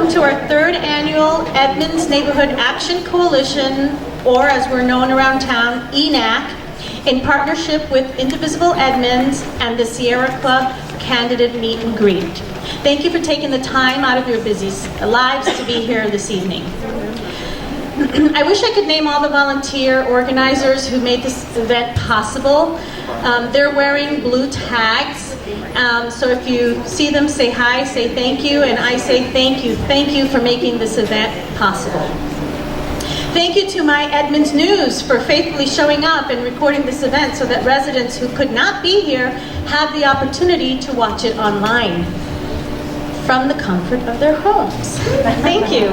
Welcome to our third annual Edmonds Neighborhood Action Coalition, or as we're known around town, ENAC, in partnership with Indivisible Edmonds and the Sierra Club Candidate Meet and Greet. Thank you for taking the time out of your busy lives to be here this evening. I wish I could name all the volunteer organizers who made this event possible. They're wearing blue tags. So if you see them, say hi, say thank you, and I say thank you for making this event possible. Thank you to my Edmonds News for faithfully showing up and recording this event so that residents who could not be here have the opportunity to watch it online from the comfort of their homes. Thank you.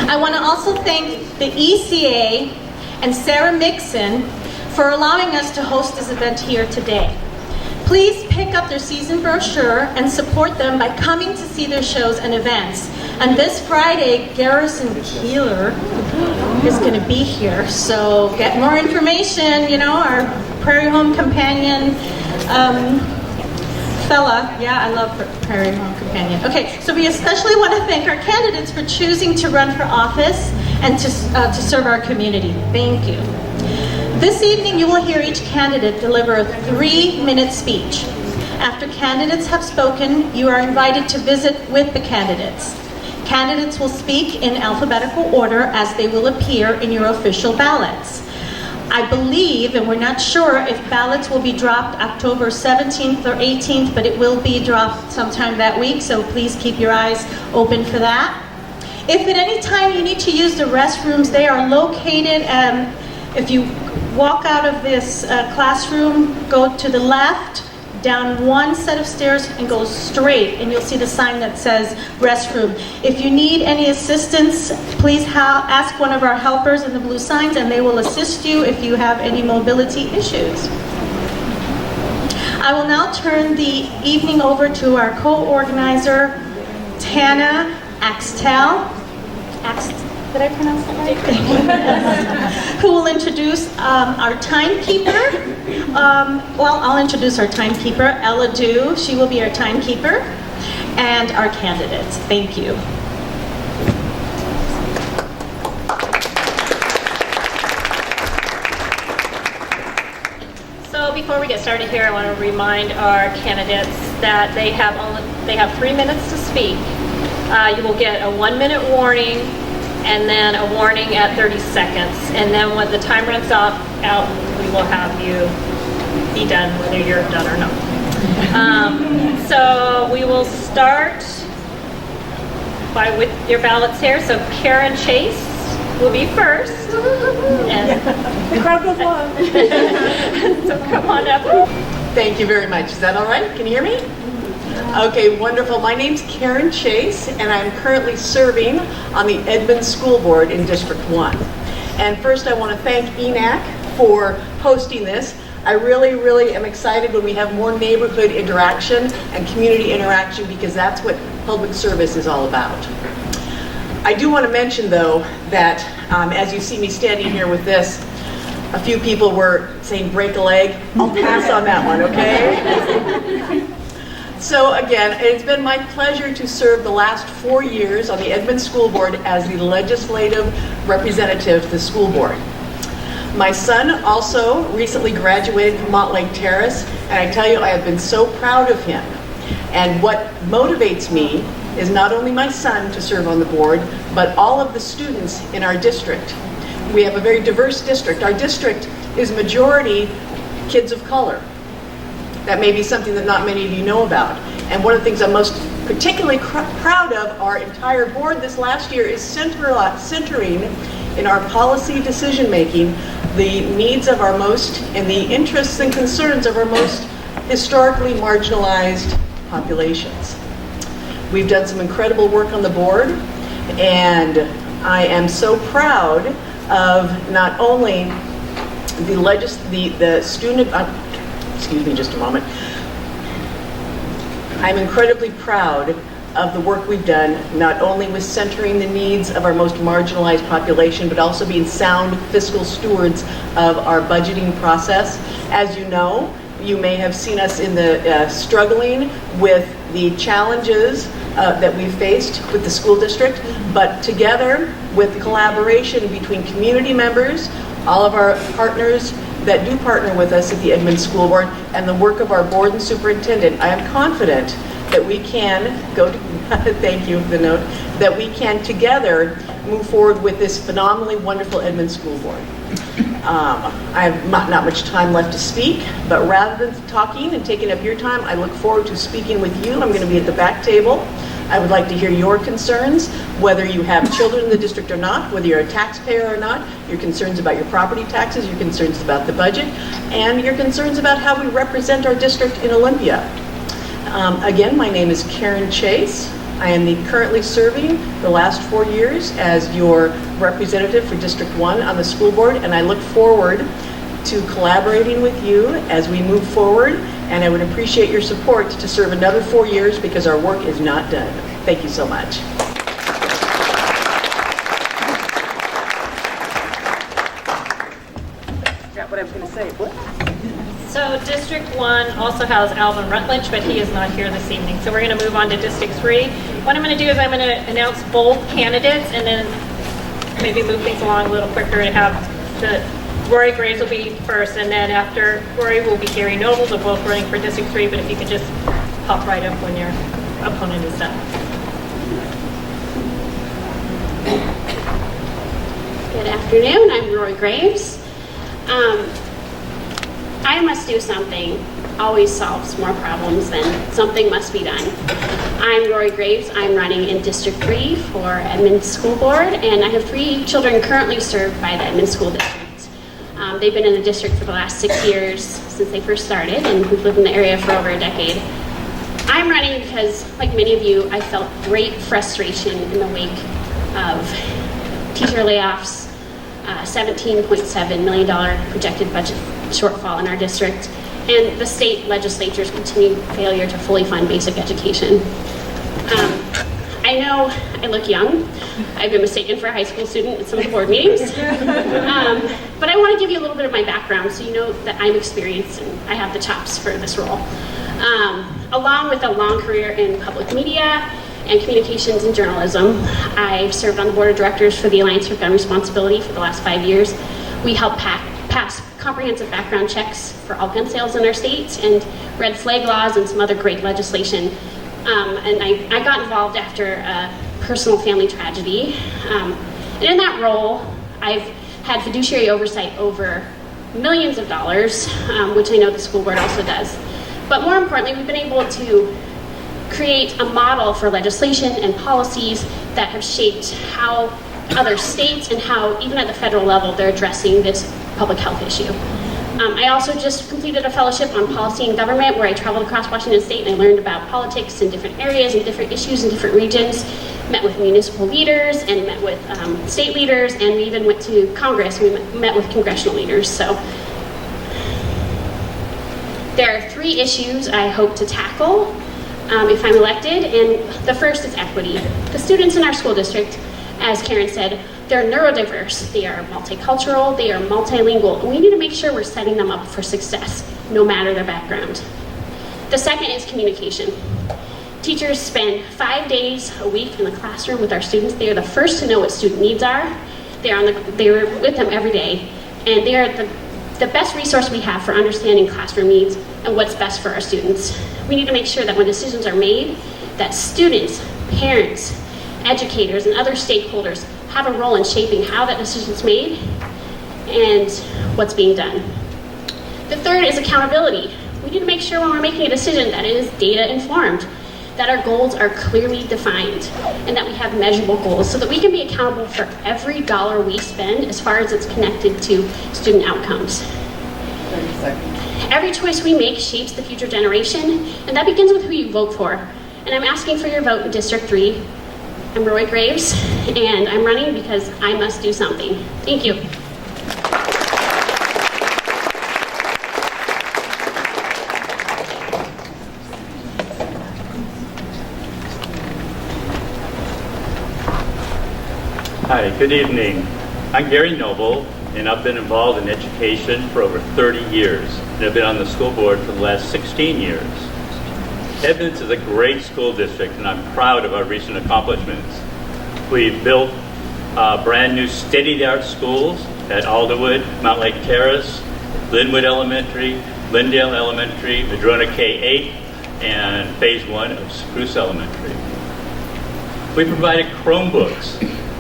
I want to also thank the ECA and Sarah Mixon for allowing us to host this event here today. Please pick up their season brochure and support them by coming to see their shows and events. And this Friday, Garrison Keeler is going to be here, so get more information. You know, our Prairie Home Companion fella. Yeah, I love Prairie Home Companion. Okay, so we especially want to thank our candidates for choosing to run for office and to serve our community. Thank you. This evening, you will hear each candidate deliver a 3-minute speech. After candidates have spoken, you are invited to visit with the candidates. Candidates will speak in alphabetical order as they will appear in your official ballots. I believe, and we're not sure if ballots will be dropped October 17th or 18th, but it will be dropped sometime that week, so please keep your eyes open for that. If at any time you need to use the restrooms, they are located, if you walk out of this classroom, go to the left, down one set of stairs and go straight, and you'll see the sign that says restroom. If you need any assistance, please ask one of our helpers in the blue signs and they will assist you if you have any mobility issues. I will now turn the evening over to our co-organizer, Tana Axtell. Did I pronounce that right? Who will introduce our timekeeper. I'll introduce our timekeeper, R Udoh. She will be our timekeeper, and our candidates. Thank you. So before we get started here, I want to remind our candidates that they have 3 minutes to speak. You will get a 1-minute warning, and then a warning at 30 seconds. And then when the time runs out, we will have you be done, whether you're done or not. So we will start with your ballots here. So Karen Chase will be first. And the crowd goes wild. So come on up. Thank you very much. Is that all right? Can you hear me? Okay, wonderful. My name's Karen Chase, and I'm currently serving on the Edmonds School Board in District 1. And first, I want to thank ENAC for hosting this. I really am excited when we have more neighborhood interaction and community interaction, because that's what public service is all about. I do want to mention, though, that as you see me standing here with this, a few people were saying break a leg. I'll pass on that one, okay? So again, it's been my pleasure to serve the last 4 years on the Edmonds School Board as the legislative representative to the school board. My son also recently graduated from Montlake Terrace, and I tell you, I have been so proud of him. And what motivates me is not only my son to serve on the board, but all of the students in our district. We have a very diverse district. Our district is majority kids of color. That may be something that not many of you know about. And one of the things I'm most particularly proud of our entire board this last year is centering in our policy decision making the needs of our most and the interests and concerns of our most historically marginalized populations. We've done some incredible work on the board, and I am so proud of not only the student. Excuse me just a moment. I'm incredibly proud of the work we've done, not only with centering the needs of our most marginalized population, but also being sound fiscal stewards of our budgeting process. As you know, You may have seen us in the struggling with the challenges that we've faced with the school district, but together with collaboration between community members, all of our partners that do partner with us at the Edmonds School Board, and the work of our board and superintendent, I am confident that we can go to, thank you for the note, that we can together move forward with this phenomenally wonderful Edmonds School Board. I have not much time left to speak, but rather than talking and taking up your time, I look forward to speaking with you. I'm going to be at the back table. I would like to hear your concerns, whether you have children in the district or not, whether you're a taxpayer or not, your concerns about your property taxes, your concerns about the budget, and your concerns about how we represent our district in Olympia. Again, my name is Karen Chase. I am currently serving the last 4 years as your representative for District 1 on the school board, and I look forward to collaborating with you as we move forward, and I would appreciate your support to serve another 4 years because our work is not done. Thank you so much. Forgot what I was going to say. What? So District 1 also has Alvin Rutledge, but he is not here this evening. So we're going to move on to District 3. What I'm going to do is I'm going to announce both candidates and then maybe move things along a little quicker to have Rory Graves will be first, and then after Rory will be Gary Noble. They're both running for District 3, but if you could just pop right up when your opponent is done. Good afternoon, I'm Rory Graves. I must do something always solves more problems than something must be done. I'm Rory Graves. I'm running in District 3 for Edmonds School Board, and I have 3 children currently served by the Edmonds School District. They've been in the district for the last 6 years since they first started, and we've lived in the area for over a decade. I'm running because, like many of you, I felt great frustration in the wake of teacher layoffs, $17.7 million projected budget shortfall in our district, and the state legislature's continued failure to fully fund basic education. I know I look young. I've been mistaken for a high school student at some of the board meetings. But I want to give you a little bit of my background so you know that I'm experienced and I have the chops for this role. Along with a long career in public media and communications and journalism, I've served on the board of directors for the Alliance for Gun Responsibility for the last 5 years. We help pass comprehensive background checks for all gun sales in our state and red flag laws and some other great legislation. And I got involved after a personal family tragedy. And in that role, I've had fiduciary oversight over millions of dollars, which I know the school board also does. But more importantly, we've been able to create a model for legislation and policies that have shaped how other states and how, even at the federal level, they're addressing this public health issue. I also just completed a fellowship on policy and government where I traveled across Washington State and I learned about politics in different areas and different issues in different regions, met with municipal leaders and met with state leaders, and we even went to Congress. We met with congressional leaders. So there are 3 issues I hope to tackle if I'm elected, and the first is equity. The students in our school district, as Karen said, they're neurodiverse, they are multicultural, they are multilingual, and we need to make sure we're setting them up for success, no matter their background. The second is communication. Teachers spend 5 days a week in the classroom with our students. They are the first to know what student needs are. They are with them every day, and they are the best resource we have for understanding classroom needs and what's best for our students. We need to make sure that when decisions are made, that students, parents, educators, and other stakeholders have a role in shaping how that decision is made and what's being done. The third is accountability. We need to make sure when we're making a decision that it is data informed, that our goals are clearly defined, and that we have measurable goals so that we can be accountable for every dollar we spend as far as it's connected to student outcomes. 30 seconds. Every choice we make shapes the future generation, and that begins with who you vote for. And I'm asking for your vote in District 3. I'm Roy Graves, and I'm running because I must do something. Thank you. Hi, good evening. I'm Gary Noble, and I've been involved in education for over 30 years, and I've been on the school board for the last 16 years. Edmonds is a great school district, and I'm proud of our recent accomplishments. We've built brand new state-of-the-art schools at Alderwood, Mount Lake Terrace, Linwood Elementary, Lyndale Elementary, Madrona K-8, and Phase 1 of Spruce Elementary. We provided Chromebooks,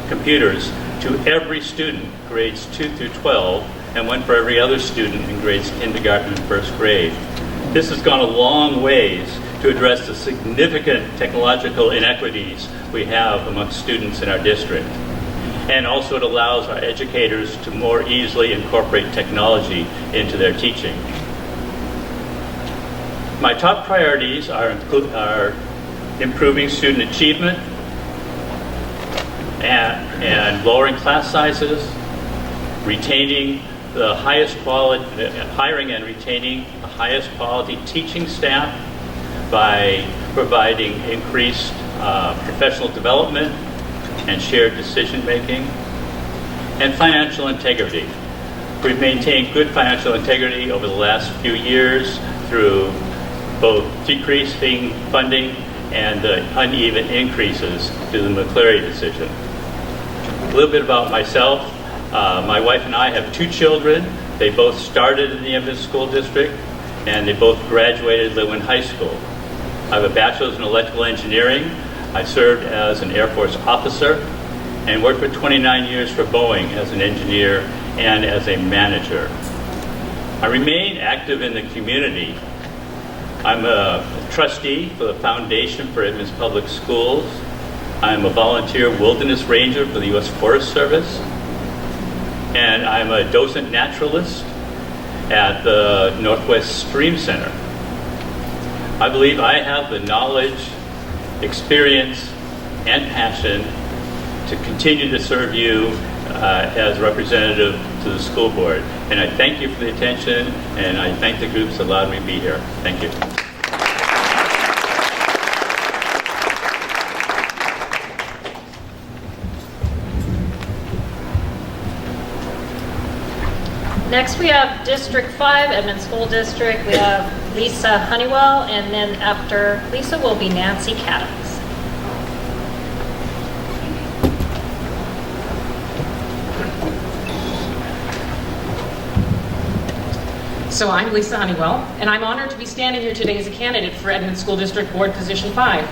computers, to every student, grades 2 through 12, and one for every other student in grades kindergarten and first grade. This has gone a long ways to address the significant technological inequities we have amongst students in our district. And also it allows our educators to more easily incorporate technology into their teaching. My top priorities are improving student achievement and lowering class sizes, retaining the highest quality, hiring and retaining the highest quality teaching staff by providing increased professional development and shared decision making, and financial integrity. We've maintained good financial integrity over the last few years through both decreasing funding and the uneven increases to the McCleary decision. A little bit about myself. My wife and I have 2 children. They both started in the Edmonds School District, and they both graduated Lewin High School. I have a bachelor's in electrical engineering. I served as an Air Force officer and worked for 29 years for Boeing as an engineer and as a manager. I remain active in the community. I'm a trustee for the Foundation for Edmonds Public Schools. I'm a volunteer wilderness ranger for the U.S. Forest Service. And I'm a docent naturalist at the Northwest Stream Center. I believe I have the knowledge, experience, and passion to continue to serve you as representative to the school board. And I thank you for the attention, and I thank the groups that allowed me to be here. Thank you. Next, we have District 5, Edmonds School District. We have Lisa Honeywell, and then after Lisa will be Nancy Cadams. So I'm Lisa Honeywell, and I'm honored to be standing here today as a candidate for Edmonds School District Board Position 5.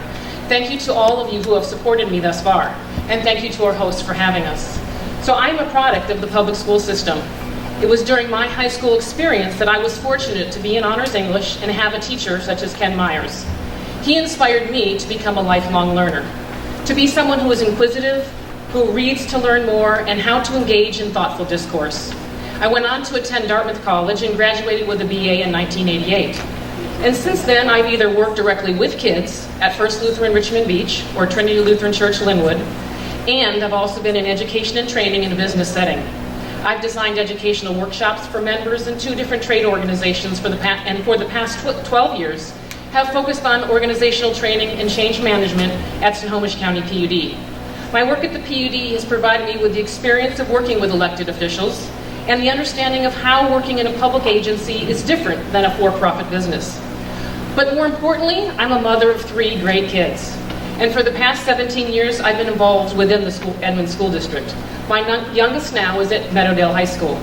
Thank you to all of you who have supported me thus far, and thank you to our hosts for having us. So I'm a product of the public school system. It was during my high school experience that I was fortunate to be in honors English and have a teacher such as Ken Myers. He inspired me to become a lifelong learner, to be someone who is inquisitive, who reads to learn more, and how to engage in thoughtful discourse. I went on to attend Dartmouth College and graduated with a BA in 1988. And since then, I've either worked directly with kids at First Lutheran Richmond Beach or Trinity Lutheran Church Linwood, and I've also been in education and training in a business setting. I've designed educational workshops for members in 2 different trade organizations for the past 12 years, have focused on organizational training and change management at Snohomish County PUD. My work at the PUD has provided me with the experience of working with elected officials and the understanding of how working in a public agency is different than a for-profit business. But more importantly, I'm a mother of 3 great kids. And for the past 17 years, I've been involved within the Edmonds School District. My youngest now is at Meadowdale High School.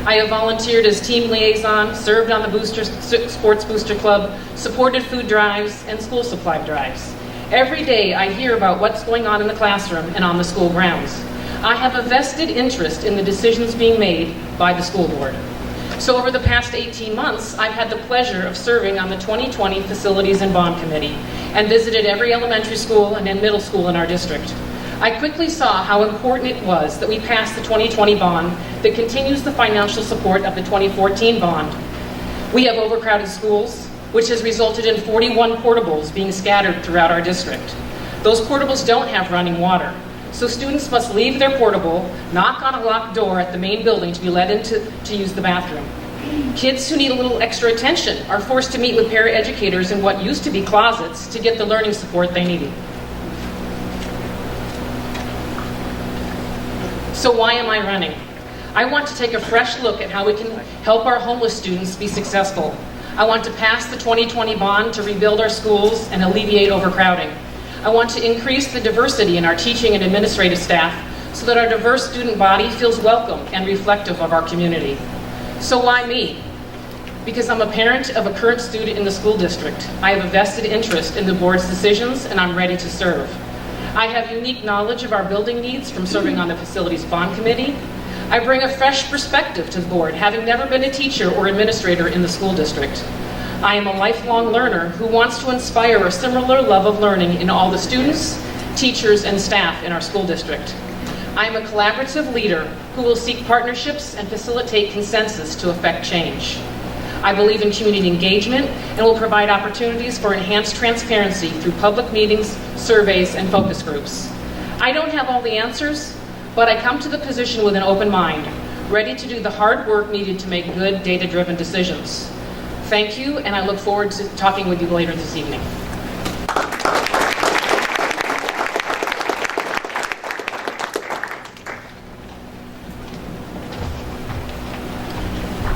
I have volunteered as team liaison, served on the Sports Booster Club, supported food drives, and school supply drives. Every day I hear about what's going on in the classroom and on the school grounds. I have a vested interest in the decisions being made by the school board. So over the past 18 months, I've had the pleasure of serving on the 2020 Facilities and Bond Committee and visited every elementary school and middle school in our district. I quickly saw how important it was that we passed the 2020 bond that continues the financial support of the 2014 bond. We have overcrowded schools, which has resulted in 41 portables being scattered throughout our district. Those portables don't have running water, so students must leave their portable, knock on a locked door at the main building to be let in to use the bathroom. Kids who need a little extra attention are forced to meet with paraeducators in what used to be closets to get the learning support they needed. So why am I running? I want to take a fresh look at how we can help our homeless students be successful. I want to pass the 2020 bond to rebuild our schools and alleviate overcrowding. I want to increase the diversity in our teaching and administrative staff so that our diverse student body feels welcome and reflective of our community. So why me? Because I'm a parent of a current student in the school district. I have a vested interest in the board's decisions, and I'm ready to serve. I have unique knowledge of our building needs from serving on the Facilities Bond Committee. I bring a fresh perspective to the board, having never been a teacher or administrator in the school district. I am a lifelong learner who wants to inspire a similar love of learning in all the students, teachers, and staff in our school district. I am a collaborative leader who will seek partnerships and facilitate consensus to effect change. I believe in community engagement and will provide opportunities for enhanced transparency through public meetings, surveys, and focus groups. I don't have all the answers, but I come to the position with an open mind, ready to do the hard work needed to make good, data-driven decisions. Thank you, and I look forward to talking with you later this evening.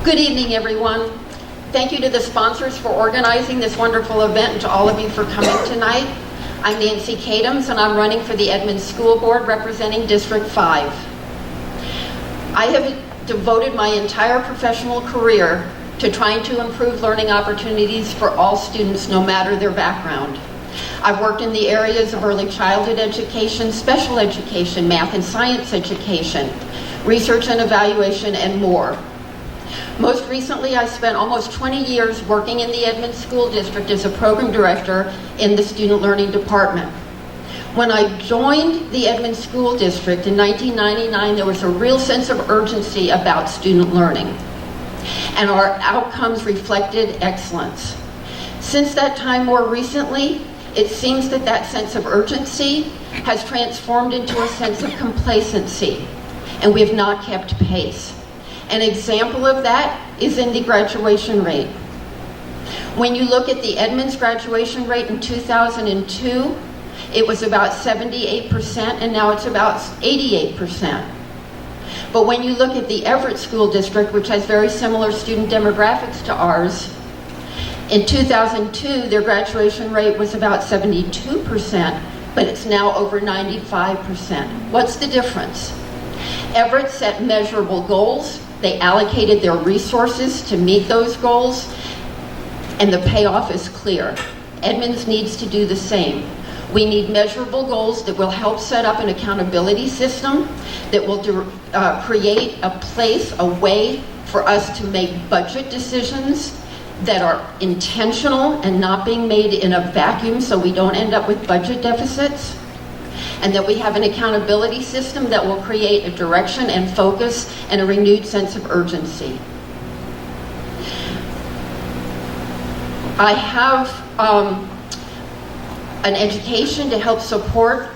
Good evening, everyone. Thank you to the sponsors for organizing this wonderful event and to all of you for coming tonight. I'm Nancy Cadams, and I'm running for the Edmonds School Board representing District 5. I have devoted my entire professional career to trying to improve learning opportunities for all students, no matter their background. I've worked in the areas of early childhood education, special education, math and science education, research and evaluation, and more. Most recently, I spent almost 20 years working in the Edmonds School District as a program director in the Student Learning Department. When I joined the Edmonds School District in 1999, there was a real sense of urgency about student learning, and our outcomes reflected excellence. Since that time, more recently, it seems that that sense of urgency has transformed into a sense of complacency, and we have not kept pace. An example of that is in the graduation rate. When you look at the Edmonds graduation rate in 2002, it was about 78%, and now it's about 88%. But when you look at the Everett School District, which has very similar student demographics to ours, in 2002, their graduation rate was about 72%, but it's now over 95%. What's the difference? Everett set measurable goals. They allocated their resources to meet those goals, and the payoff is clear. Edmonds needs to do the same. We need measurable goals that will help set up an accountability system, that will create a place, a way for us to make budget decisions that are intentional and not being made in a vacuum so we don't end up with budget deficits. And that we have an accountability system that will create a direction and focus and a renewed sense of urgency. I have an education to help support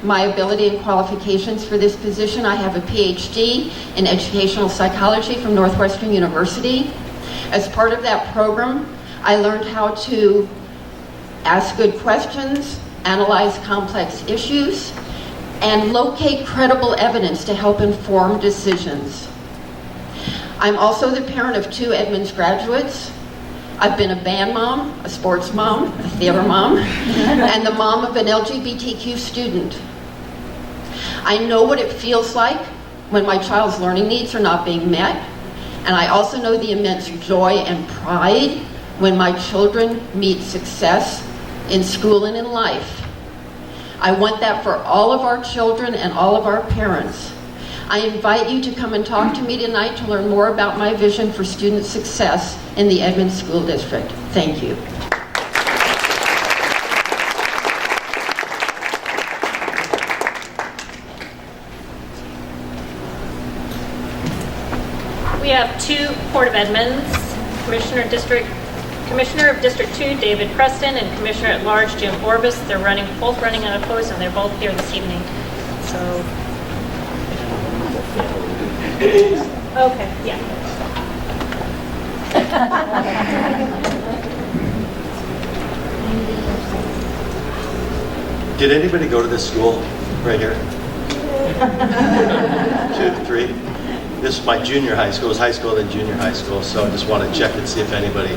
my ability and qualifications for this position. I have a PhD in educational psychology from Northwestern University. As part of that program, I learned how to ask good questions, analyze complex issues, and locate credible evidence to help inform decisions. I'm also the parent of 2 Edmonds graduates. I've been a band mom, a sports mom, a theater mom, and the mom of an LGBTQ student. I know what it feels like when my child's learning needs are not being met, and I also know the immense joy and pride when my children meet success in school and in life. I want that for all of our children and all of our parents. I invite you to come and talk to me tonight to learn more about my vision for student success in the Edmonds School District. Thank you. We have 2 Port of Edmonds, Commissioner of District 2, David Preston, and Commissioner at Large, Jim Orvis. They're both running unopposed, and they're both here this evening. So, okay, yeah. Did anybody go to this school right here? 2, 3? this is my junior high school. It was high school then junior high school, so I just want to check and see if anybody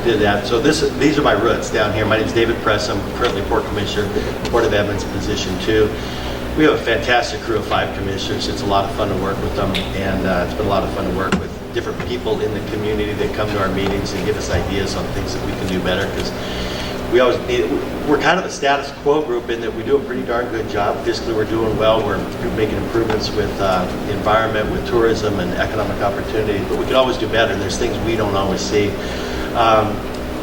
did that. So these are my roots down here. My name is David Preston. I'm currently Port Commissioner, Port of Edmonds, position 2. We have a fantastic crew of 5 commissioners. It's a lot of fun to work with them, and it's been a lot of fun to work with different people in the community that come to our meetings and give us ideas on things that we can do better, because we're kind of a status quo group in that we do a pretty darn good job. Fiscally, we're doing well. We're making improvements with the environment, with tourism and economic opportunity, but we can always do better. There's things we don't always see.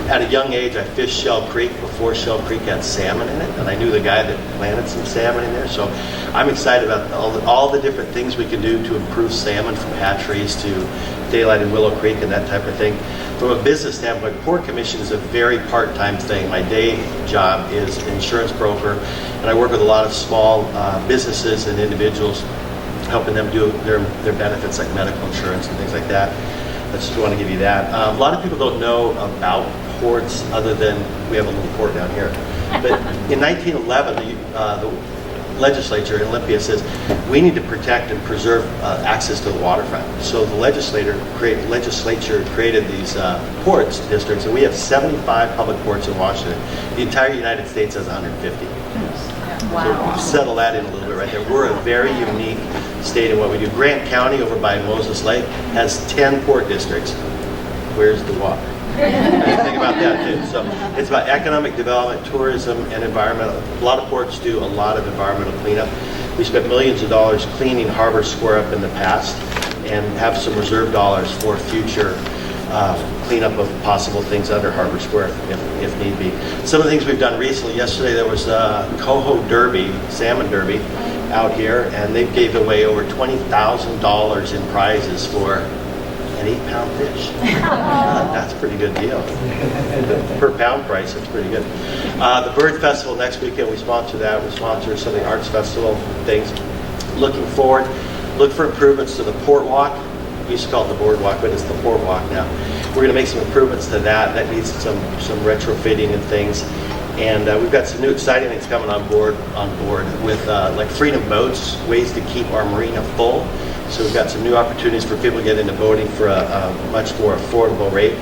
At a young age, I fished Shell Creek before Shell Creek had salmon in it, and I knew the guy that planted some salmon in there, so I'm excited about all the different things we can do to improve salmon, from hatcheries to daylight in Willow Creek and that type of thing. From a business standpoint, Port Commission is a very part-time thing. My day job is insurance broker, and I work with a lot of small businesses and individuals, helping them do their benefits like medical insurance and things like that. I just want to give you that. A lot of people don't know about ports other than we have a little port down here. But in 1911, the legislature in Olympia says we need to protect and preserve access to the waterfront. So the legislature created these ports districts, and we have 75 public ports in Washington. The entire United States has 150. Wow. So settle that in a little bit right there. We're a very unique state in what we do. Grant County over by Moses Lake has 10 port districts. Where's the water? Think about that too. So it's about economic development, tourism, and environmental. A lot of ports do a lot of environmental cleanup. We spent millions of dollars cleaning Harbor Square up in the past, and have some reserve dollars for future cleanup of possible things under Harbor Square if need be. Some of the things we've done recently, yesterday there was a Coho Derby, salmon derby out here, and they gave away over $20,000 in prizes for an 8-pound fish. That's a pretty good deal. Per pound price, it's pretty good. The Bird Festival next weekend, we sponsor that. We sponsor some of the arts festival things. Looking forward, look for improvements to the Port Walk. We used to call it the Boardwalk, but it's the Port Walk now. We're going to make some improvements to that. That needs some retrofitting and things. And we've got some new exciting things coming on board with like freedom boats, ways to keep our marina full. So we've got some new opportunities for people to get into boating for a much more affordable rate.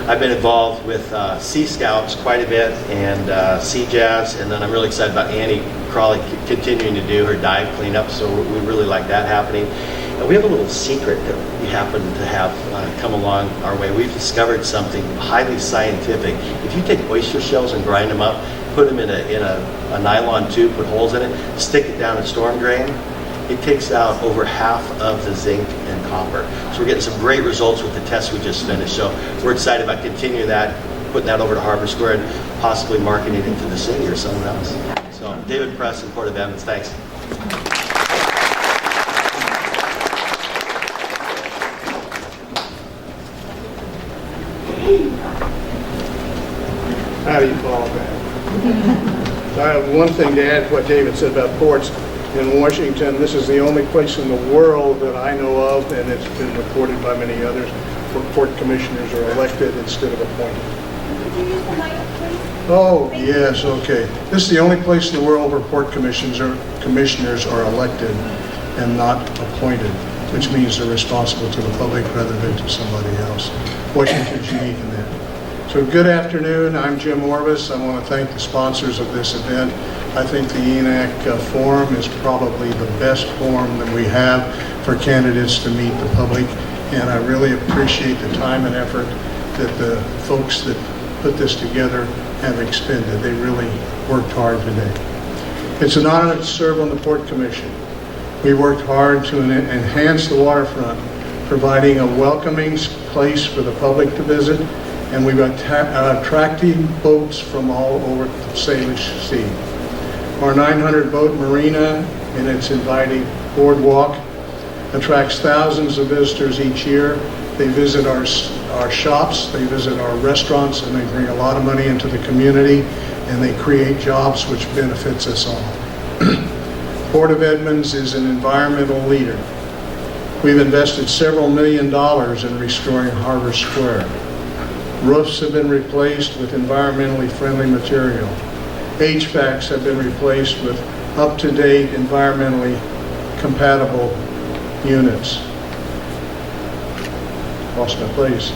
I've been involved with Sea Scouts quite a bit, and Sea Jazz, and then I'm really excited about Annie Crawley continuing to do her dive cleanup, so we really like that happening. And we have a little secret that we happen to have come along our way. We've discovered something highly scientific. If you take oyster shells and grind them up, put them in a nylon tube, put holes in it, stick it down a storm drain, it takes out over half of the zinc and copper. So we're getting some great results with the test we just finished. So we're excited about continuing that, putting that over to Harbor Square, and possibly marketing it to the city or someone else. So David Preston, Port of Edmonds, thanks. How do you follow that? I have one thing to add to what David said about ports. In Washington, this is the only place in the world that I know of, and it's been reported by many others, where port commissioners are elected instead of appointed. Could you use the mic, please? Oh, yes, okay. This is the only place in the world where port commissioners are elected and not appointed, which means they're responsible to the public rather than to somebody else. Washington's unique in that. So good afternoon, I'm Jim Orvis. I want to thank the sponsors of this event. I think the ENAC forum is probably the best forum that we have for candidates to meet the public, and I really appreciate the time and effort that the folks that put this together have expended. They really worked hard today. It's an honor to serve on the Port Commission. We worked hard to enhance the waterfront, providing a welcoming place for the public to visit, and we've attracting boats from all over the Salish Sea. Our 900 boat marina and its inviting boardwalk attracts thousands of visitors each year. They visit our shops, they visit our restaurants, and they bring a lot of money into the community, and they create jobs which benefits us all. Port of Edmonds is an environmental leader. We've invested several $1 million in restoring Harbor Square. Roofs have been replaced with environmentally friendly material. HVACs have been replaced with up-to-date, environmentally compatible units. lost my place.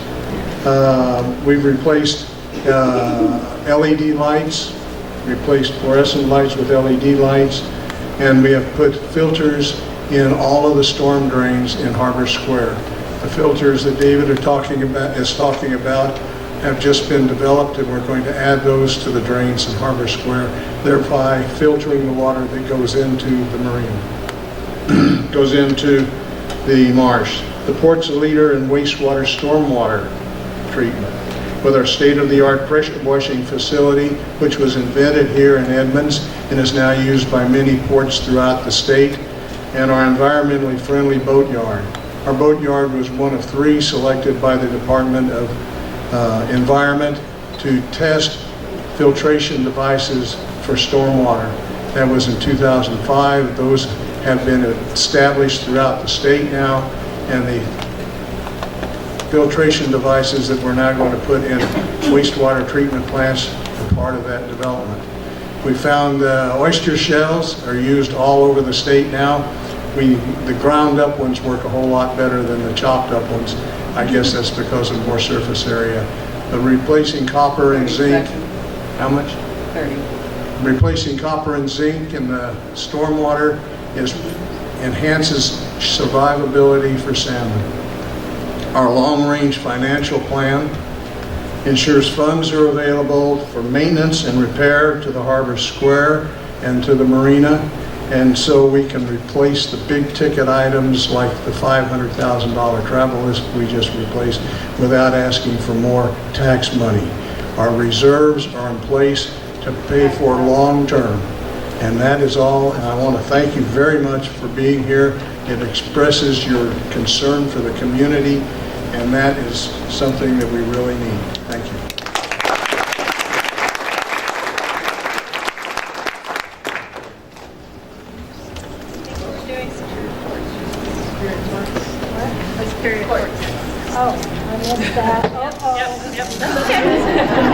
We've replaced LED lights, replaced fluorescent lights with LED lights, and we have put filters in all of the storm drains in Harbor Square. The filters that David is talking about have just been developed, and we're going to add those to the drains in Harbor Square, thereby filtering the water that goes into the marina, goes into the marsh. The port's a leader in wastewater stormwater treatment with our state-of-the-art pressure washing facility, which was invented here in Edmonds and is now used by many ports throughout the state, and our environmentally friendly boat yard. Our boat yard was one of 3 selected by the Department of Environment to test filtration devices for stormwater. That was in 2005. Those have been established throughout the state now, and the filtration devices that we're now going to put in wastewater treatment plants are part of that development. We found oyster shells are used all over the state now. The ground up ones work a whole lot better than the chopped up ones. I guess that's because of more surface area. Replacing copper and zinc. How much? 30. Replacing copper and zinc in the stormwater enhances survivability for salmon. Our long-range financial plan ensures funds are available for maintenance and repair to the Harbor Square and to the marina, and so we can replace the big ticket items like the $500,000 travel list we just replaced without asking for more tax money. Our reserves are in place to pay for long term, and that is all. And I want to thank you very much for being here. It expresses your concern for the community, and that is something that we really need. Thank you.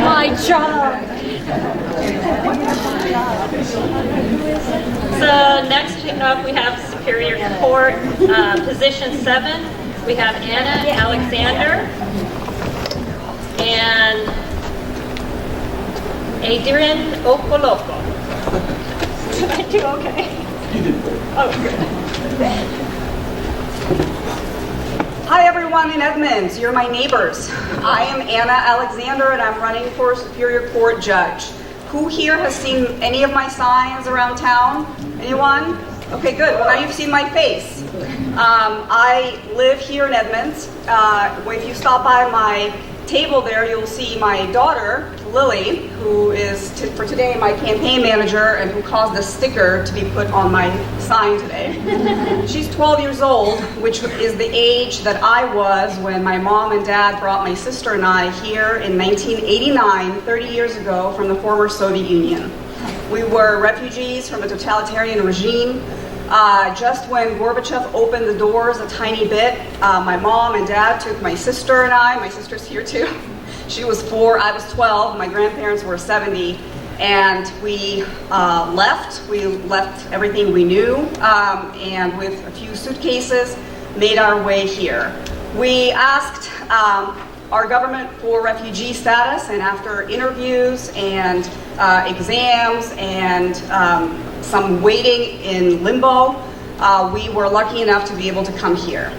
My job. So next up we have Superior Court, position 7. We have Anna Alexander and Adrian Okoloko. Did I do okay? You did great. Oh, good. Hi everyone in Edmonds, you're my neighbors. I am Anna Alexander and I'm running for Superior Court Judge. Who here has seen any of my signs around town? Anyone? Okay, good. Well, now you've seen my face. I live here in Edmonds. If you stop by my table there, you'll see my daughter, Lily, who is, for today, my campaign manager and who caused the sticker to be put on my sign today. She's 12 years old, which is the age that I was when my mom and dad brought my sister and I here in 1989, 30 years ago, from the former Soviet Union. We were refugees from a totalitarian regime. Just when Gorbachev opened the doors a tiny bit, my mom and dad took my sister and I, my sister's here too. She was 4, I was 12, my grandparents were 70, and we left. We left everything we knew, and with a few suitcases, made our way here. We asked our government for refugee status, and after interviews and exams and some waiting in limbo, we were lucky enough to be able to come here.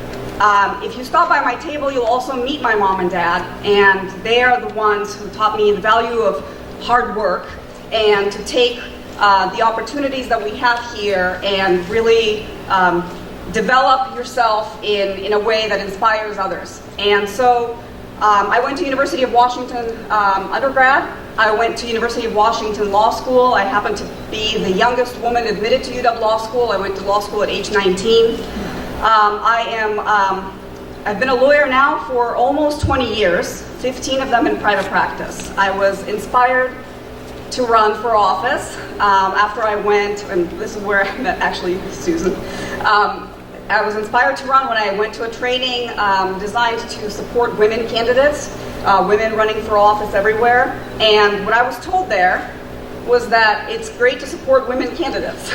If you stop by my table, you'll also meet my mom and dad, and they are the ones who taught me the value of hard work and to take the opportunities that we have here and really develop yourself in a way that inspires others. And so I went to University of Washington undergrad. I went to University of Washington Law School. I happened to be the youngest woman admitted to UW Law School. I went to law school at age 19. I've been a lawyer now for almost 20 years, 15 of them in private practice. I was inspired to run for office after I went, and this is where I met actually Susan. I was inspired to run when I went to a training designed to support women candidates, women running for office everywhere. And what I was told there was that it's great to support women candidates,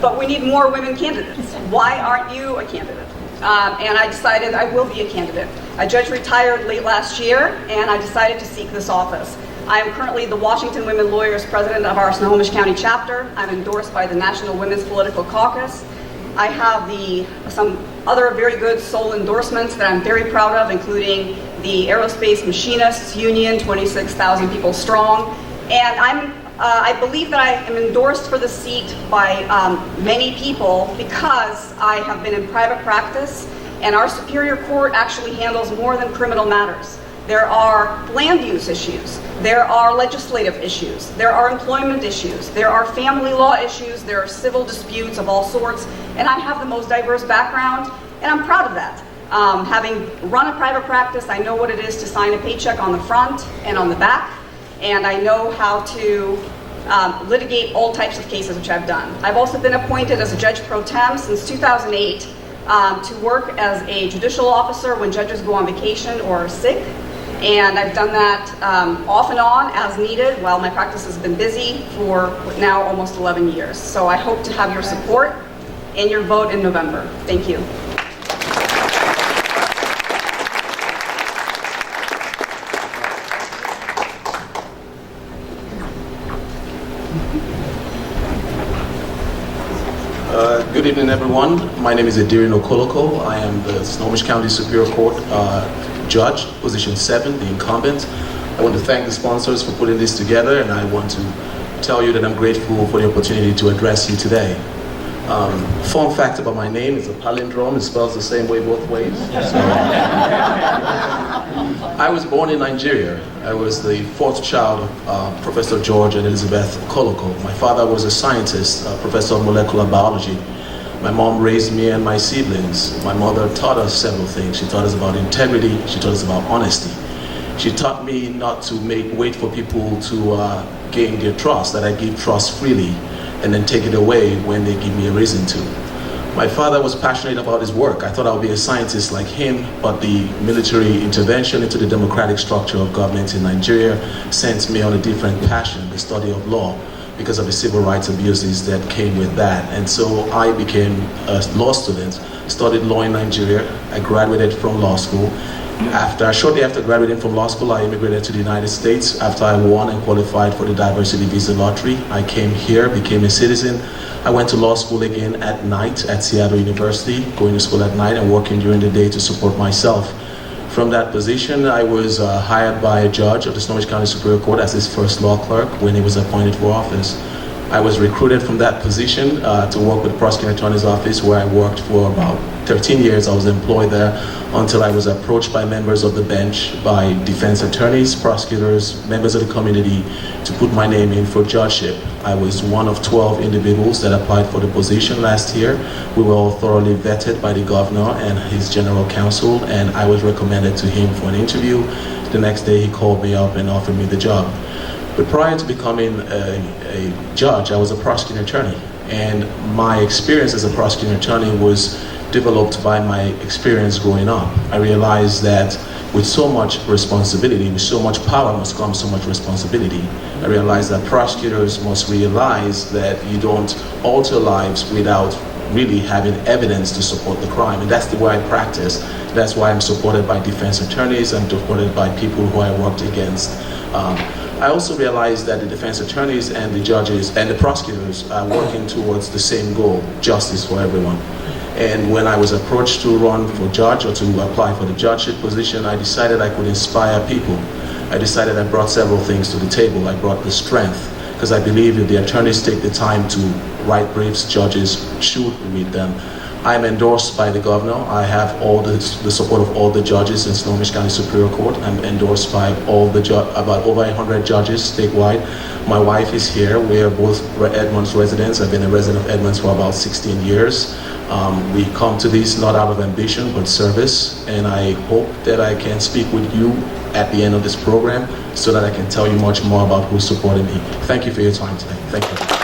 but we need more women candidates. Why aren't you a candidate? And I decided I will be a candidate. A judge retired late last year, and I decided to seek this office. I am currently the Washington Women Lawyers President of our Snohomish County chapter. I'm endorsed by the National Women's Political Caucus. I have some other very good sole endorsements that I'm very proud of, including the Aerospace Machinists Union, 26,000 people strong. And I believe that I am endorsed for the seat by many people because I have been in private practice, and our Superior Court actually handles more than criminal matters. There are land use issues, there are legislative issues, there are employment issues, there are family law issues, there are civil disputes of all sorts, and I have the most diverse background, and I'm proud of that. Having run a private practice, I know what it is to sign a paycheck on the front and on the back, and I know how to litigate all types of cases, which I've done. I've also been appointed as a judge pro tem since 2008 to work as a judicial officer when judges go on vacation or are sick. And I've done that off and on as needed while my practice has been busy for now almost 11 years. So I hope to have your support and your vote in November. Thank you. Good evening, everyone. My name is Diane Flexes. I am the Snohomish County Superior Court Judge, Position 7, the incumbent. I want to thank the sponsors for putting this together, and I want to tell you that I'm grateful for the opportunity to address you today. Fun fact about my name is a palindrome. It spells the same way both ways. So, I was born in Nigeria. I was the fourth child of Professor George and Elizabeth Koloko. My father was a scientist, professor of molecular biology. My mom raised me and my siblings. My mother taught us several things. She taught us about integrity. She taught us about honesty. She taught me not to wait for people to gain their trust, that I give trust freely and then take it away when they give me a reason to. My father was passionate about his work. I thought I would be a scientist like him, but the military intervention into the democratic structure of government in Nigeria sent me on a different passion, the study of law, because of the civil rights abuses that came with that. And so I became a law student, studied law in Nigeria. I graduated from law school. Shortly after graduating from law school, I immigrated to the United States after I won and qualified for the diversity visa lottery. I came here, became a citizen. I went to law school again at night at Seattle University, going to school at night and working during the day to support myself. From that position, I was hired by a judge of the Snohomish County Superior Court as his first law clerk when he was appointed for office. I was recruited from that position to work with the prosecuting attorney's office, where I worked for about 13 years. I was employed there until I was approached by members of the bench, by defense attorneys, prosecutors, members of the community to put my name in for judgeship. I was one of 12 individuals that applied for the position last year. We were all thoroughly vetted by the governor and his general counsel, and I was recommended to him for an interview. The next day he called me up and offered me the job. But prior to becoming a judge, I was a prosecuting attorney. And my experience as a prosecuting attorney was developed by my experience growing up. I realized that with so much responsibility, with so much power must come so much responsibility. I realized that prosecutors must realize that you don't alter lives without really having evidence to support the crime. And that's the way I practice. That's why I'm supported by defense attorneys. I'm supported by people who I worked against. I also realized that the defense attorneys and the judges and the prosecutors are working towards the same goal, justice for everyone. And when I was approached to run for judge or to apply for the judgeship position, I decided I could inspire people. I decided I brought several things to the table. I brought the strength, because I believe if the attorneys take the time to write briefs, judges should read them. I'm endorsed by the governor. I have all the support of all the judges in Snohomish County Superior Court. I'm endorsed by about over 100 judges statewide. My wife is here. We are both Edmonds residents. I've been a resident of Edmonds for about 16 years. We come to this not out of ambition, but service. And I hope that I can speak with you at the end of this program so that I can tell you much more about who's supporting me. Thank you for your time today. Thank you.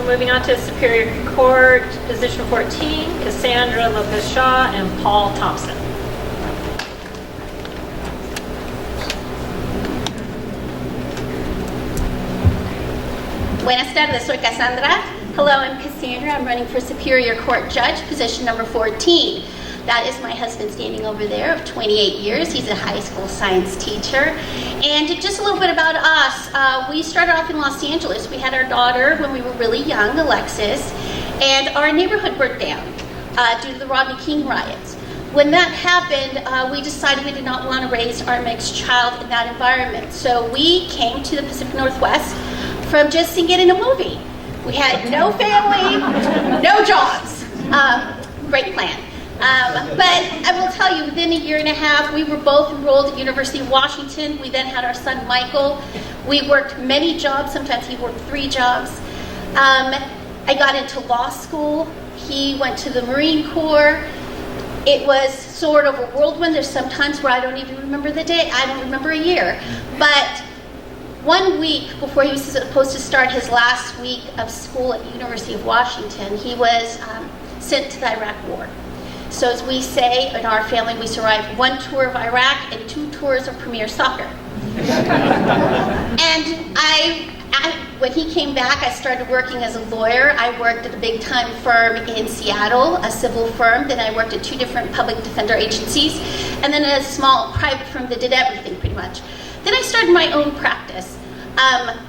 Moving on to Superior Court, Position 14, Sandra, Lopez Shaw, and Paul Thompson. Buenas tardes, soy Cassandra. Hello, I'm Cassandra. I'm running for Superior Court Judge, position number 14. That is my husband standing over there of 28 years. He's a high school science teacher. And just a little bit about us. We started off in Los Angeles. We had our daughter when we were really young, Alexis, and our neighborhood burnt down due to the Rodney King riots. When that happened, we decided we did not want to raise our mixed child in that environment. So we came to the Pacific Northwest from just seeing it in a movie. We had no family, no jobs. Great plan. But I will tell you, within a year and a half, we were both enrolled at University of Washington. We then had our son, Michael. We worked many jobs. Sometimes he worked 3 jobs. I got into law school. He went to the Marine Corps. It was sort of a whirlwind. There's some times where I don't even remember the day. I don't remember a year. But 1 week before he was supposed to start his last week of school at University of Washington, he was sent to the Iraq War. So as we say in our family, we survived 1 tour of Iraq and 2 tours of Premier Soccer. And when he came back, I started working as a lawyer. I worked at a big-time firm in Seattle, a civil firm. Then I worked at 2 different public defender agencies, and then a small private firm that did everything pretty much. Then I started my own practice.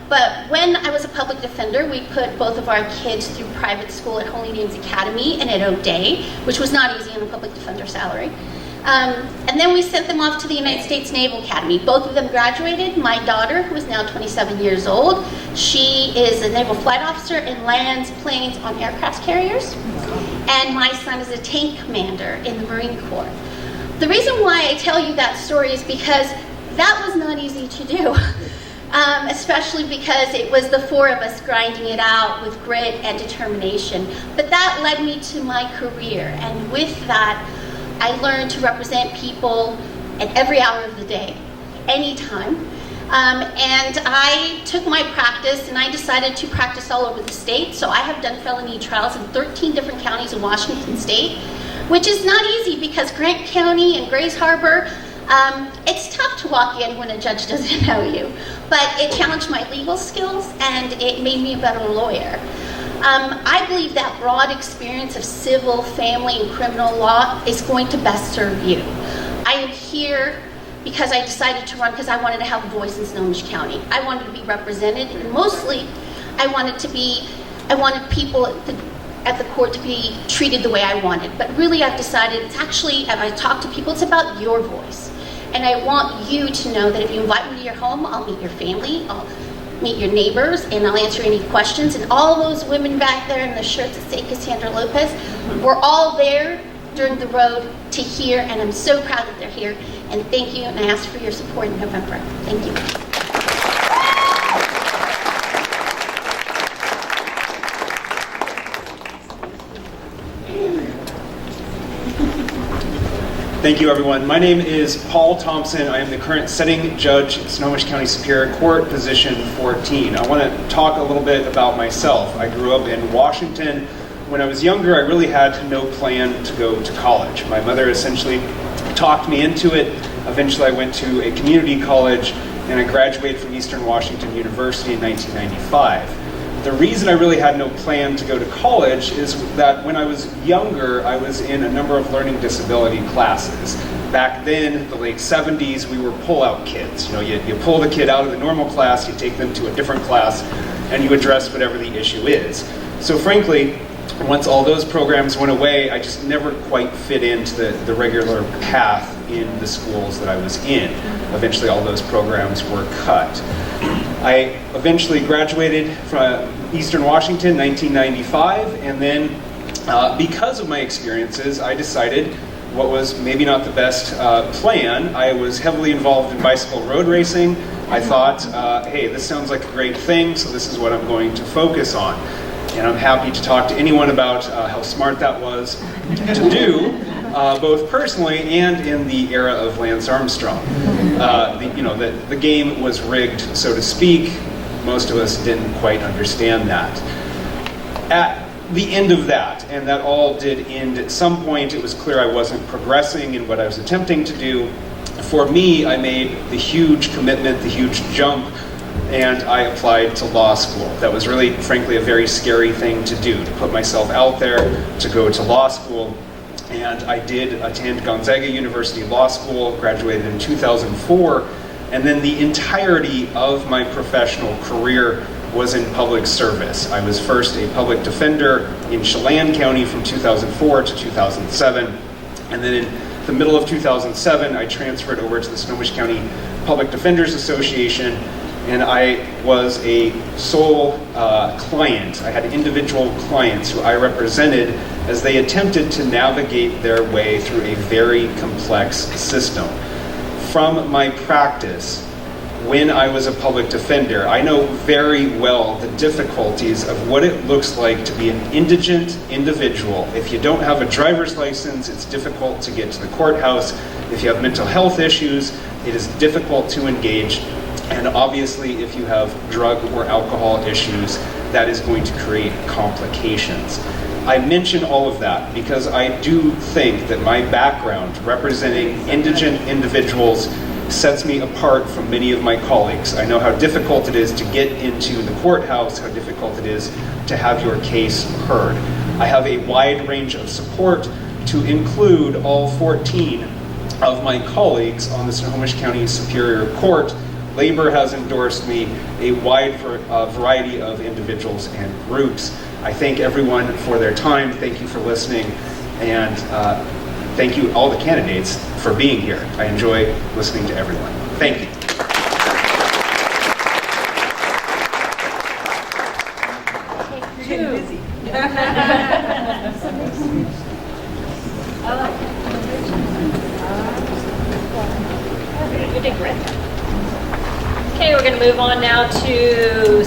But when I was a public defender, we put both of our kids through private school at Holy Names Academy and at O'Day, which was not easy on a public defender salary. And then we sent them off to the United States Naval Academy. Both of them graduated. My daughter, who is now 27 years old, she is a naval flight officer and lands planes on aircraft carriers. And my son is a tank commander in the Marine Corps. The reason why I tell you that story is because that was not easy to do. Especially because it was the 4 of us grinding it out with grit and determination. But that led me to my career, and with that, I learned to represent people at every hour of the day, anytime. And I took my practice, and I decided to practice all over the state. So I have done felony trials in 13 different counties in Washington State, which is not easy because Grant County and Grays Harbor, it's tough to walk in when a judge doesn't know you, but it challenged my legal skills and it made me a better lawyer. I believe that broad experience of civil, family, and criminal law is going to best serve you. I am here because I decided to run because I wanted to have a voice in Snohomish County. I wanted to be represented, and mostly I wanted people at the court to be treated the way I wanted. But really I've decided it's actually, as I talk to people, it's about your voice. And I want you to know that if you invite me to your home, I'll meet your family, I'll meet your neighbors, and I'll answer any questions. And all those women back there in the shirts that say Sandra Lopez, we're all there during the road to hear, and I'm so proud that they're here. And thank you, and I ask for your support in November. Thank you. Thank you, everyone. My name is Paul Thompson. I am the current sitting judge at Snohomish County Superior Court, position 14. I want to talk a little bit about myself. I grew up in Washington. When I was younger, I really had no plan to go to college. My mother essentially talked me into it. Eventually, I went to a community college, and I graduated from Eastern Washington University in 1995. The reason I really had no plan to go to college is that when I was younger, I was in a number of learning disability classes. Back then, the late 70s, we were pull-out kids. You pull the kid out of the normal class, you take them to a different class, and you address whatever the issue is. So frankly, once all those programs went away, I just never quite fit into the regular path in the schools that I was in. Eventually, all those programs were cut. I eventually graduated from Eastern Washington in 1995, and then because of my experiences, I decided what was maybe not the best plan. I was heavily involved in bicycle road racing. I thought, hey, this sounds like a great thing, so this is what I'm going to focus on. And I'm happy to talk to anyone about how smart that was to do, both personally and in the era of Lance Armstrong. The game was rigged, so to speak. Most of us didn't quite understand that. At the end of that, and that all did end at some point, it was clear I wasn't progressing in what I was attempting to do. For me, I made the huge commitment, the huge jump, and I applied to law school. That was really, frankly, a very scary thing to do, to put myself out there to go to law school. And I did attend Gonzaga University Law School, graduated in 2004, and then the entirety of my professional career was in public service. I was first a public defender in Chelan County from 2004 to 2007, and then in the middle of 2007, I transferred over to the Snohomish County Public Defenders Association, and I was a sole client. I had individual clients who I represented as they attempted to navigate their way through a very complex system. From my practice, when I was a public defender, I know very well the difficulties of what it looks like to be an indigent individual. If you don't have a driver's license, it's difficult to get to the courthouse. If you have mental health issues, it is difficult to engage. And obviously, if you have drug or alcohol issues, that is going to create complications. I mention all of that because I do think that my background representing indigent individuals sets me apart from many of my colleagues. I know how difficult it is to get into the courthouse, how difficult it is to have your case heard. I have a wide range of support to include all 14 of my colleagues on the Snohomish County Superior Court. Labor has endorsed me, a wide variety of individuals and groups. I thank everyone for their time. Thank you for listening. And thank you, all the candidates, for being here. I enjoy listening to everyone. Thank you. You're getting busy. You did great. Okay, we're going to move on now to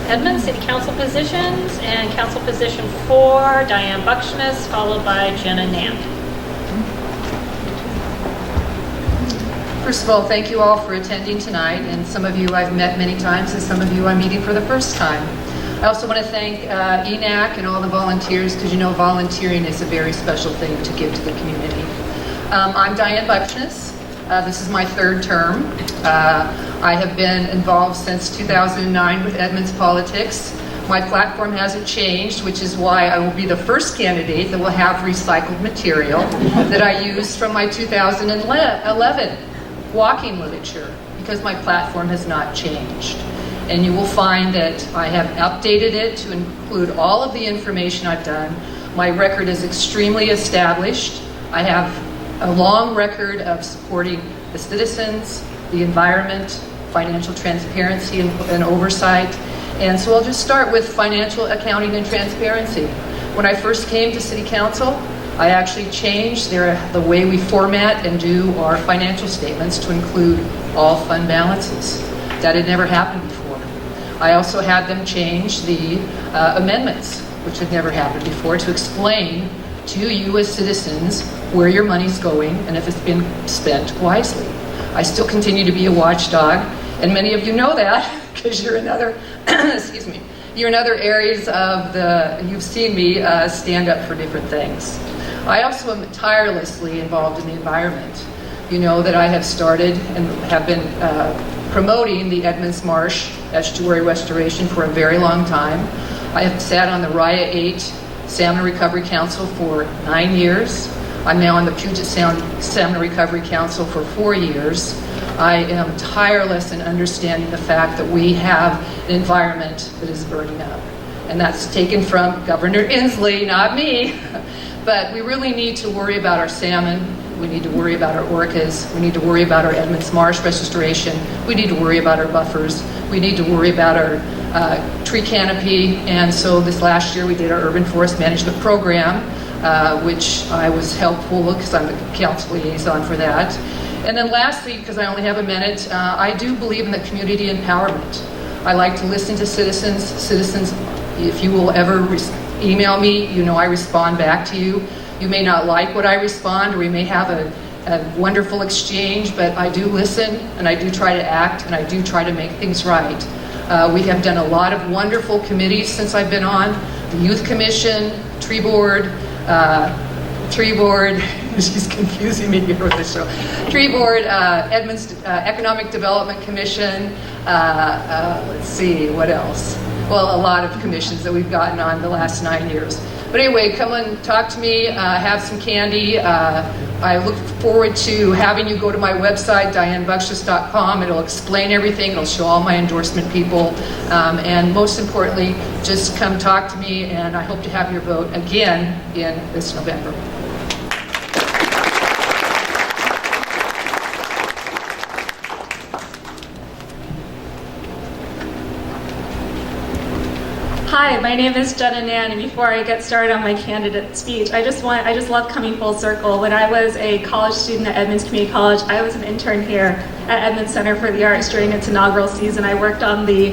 Edmonds City Council positions, and Council position 4, Diane Flexes, followed by Jenna Nant. First of all, thank you all for attending tonight, and some of you I've met many times, and some of you I'm meeting for the first time. I also want to thank ENAC and all the volunteers, because you know volunteering is a very special thing to give to the community. I'm Diane Flexes. This is my third term. I have been involved since 2009 with Edmonds politics. My platform hasn't changed, which is why I will be the first candidate that will have recycled material that I used from my 2011 walking literature, because my platform has not changed. And you will find that I have updated it to include all of the information I've done. My record is extremely established. I have a long record of supporting the citizens, the environment, financial transparency and oversight. And so I'll just start with financial accounting and transparency. When I first came to City Council, I actually changed the way we format and do our financial statements to include all fund balances. That had never happened before. I also had them change the amendments, which had never happened before, to explain to you as citizens where your money's going and if it's been spent wisely. I still continue to be a watchdog, and many of you know that because you're in other, excuse me, you're in other areas of you've seen me stand up for different things. I also am tirelessly involved in the environment. You know that I have started and have been promoting the Edmonds Marsh estuary restoration for a very long time. I have sat on the Raya 8 Salmon Recovery Council for 9 years. I'm now on the Puget Sound Salmon Recovery Council for 4 years. I am tireless in understanding the fact that we have an environment that is burning up. And that's taken from Governor Inslee, not me. But we really need to worry about our salmon. We need to worry about our orcas. We need to worry about our Edmonds Marsh restoration. We need to worry about our buffers. We need to worry about our tree canopy. And so this last year we did our urban forest management program, which I was helpful because I'm the council liaison for that. And then lastly, because I only have a minute, I do believe in the community empowerment. I like to listen to citizens. Citizens, if you will ever email me, you know I respond back to you. You may not like what I respond, or we may have a wonderful exchange, but I do listen, and I do try to act, and I do try to make things right. We have done a lot of wonderful committees since I've been on. The Youth Commission, Tree Board, She's confusing me here with this show. Tree Board, Edmonds Economic Development Commission, let's see, what else? Well, a lot of commissions that we've gotten on the last 9 years. But anyway, come and talk to me, have some candy. I look forward to having you go to my website, dianeflexes.com. It'll explain everything. It'll show all my endorsement people. And most importantly, just come talk to me, and I hope to have your vote again in this November. Hi, my name is Jen Annan, and before I get started on my candidate speech, I just love coming full circle. When I was a college student at Edmonds Community College, I was an intern here at Edmonds Center for the Arts during its inaugural season. I worked on the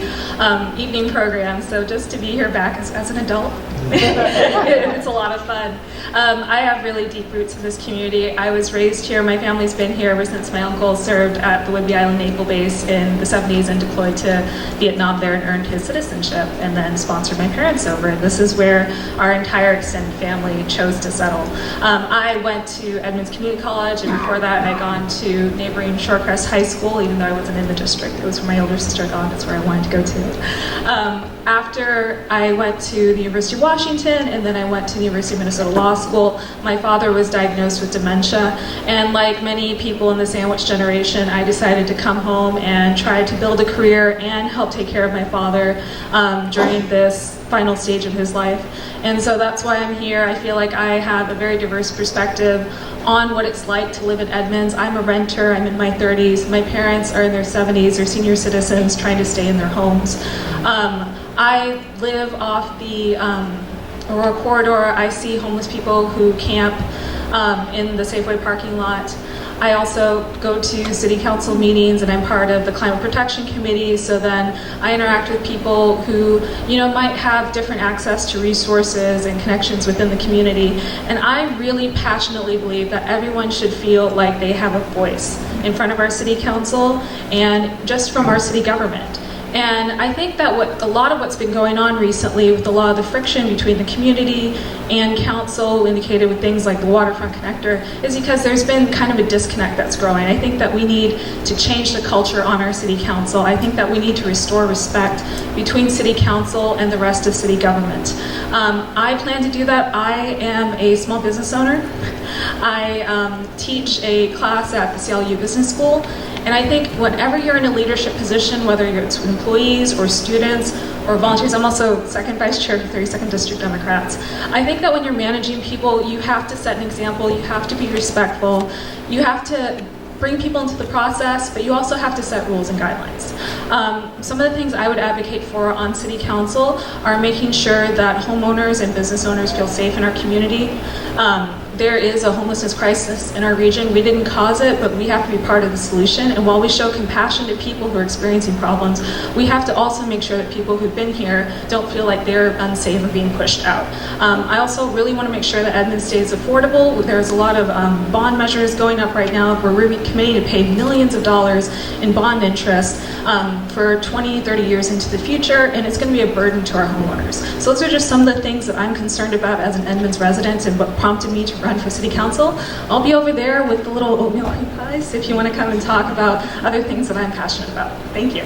evening program, so just to be here back as an adult, it's a lot of fun. I have really deep roots in this community. I was raised here. My family's been here ever since my uncle served at the Whidbey Island Naval Base in the 70s and deployed to Vietnam there and earned his citizenship, and then sponsored my parents over. And this is where our entire extended family chose to settle. I went to Edmonds Community College, and before that I'd gone to neighboring Shorecrest High School, even though I wasn't in the district. It was where my older sister had gone. That's where I wanted to go to. After I went to the University of Washington, and then I went to the University of Minnesota Law School, my father was diagnosed with dementia, and like many people in the sandwich generation, I decided to come home and try to build a career and help take care of my father during this final stage of his life. And so that's why I'm here. I feel like I have a very diverse perspective on what it's like to live in Edmonds. I'm a renter, I'm in my 30s. My parents are in their 70s, they're senior citizens trying to stay in their homes. I live off the Aurora corridor. I see homeless people who camp in the Safeway parking lot. I also go to city council meetings, and I'm part of the climate protection committee, so then I interact with people who, might have different access to resources and connections within the community. And I really passionately believe that everyone should feel like they have a voice in front of our city council and just from our city government. And I think that a lot of what's been going on recently with a lot of the friction between the community and council, indicated with things like the waterfront connector, is because there's been kind of a disconnect that's growing. I think that we need to change the culture on our city council. I think that we need to restore respect between city council and the rest of city government. I plan to do that. I am a small business owner. I teach a class at the CLU Business School. And I think whenever you're in a leadership position, whether it's with employees or students or volunteers, I'm also second vice chair of the 32nd District Democrats. I think that when you're managing people, you have to set an example, you have to be respectful, you have to bring people into the process, but you also have to set rules and guidelines. Some of the things I would advocate for on city council are making sure that homeowners and business owners feel safe in our community. There is a homelessness crisis in our region. We didn't cause it, but we have to be part of the solution. And while we show compassion to people who are experiencing problems, we have to also make sure that people who've been here don't feel like they're unsafe or being pushed out. I also really want to make sure that Edmonds stays affordable. There's a lot of bond measures going up right now where we're committing to pay millions of dollars in bond interest for 20, 30 years into the future, and it's going to be a burden to our homeowners. So those are just some of the things that I'm concerned about as an Edmonds resident and what prompted me to run for city council. I'll be over there with the little oatmeal cream pies if you want to come and talk about other things that I'm passionate about. Thank you.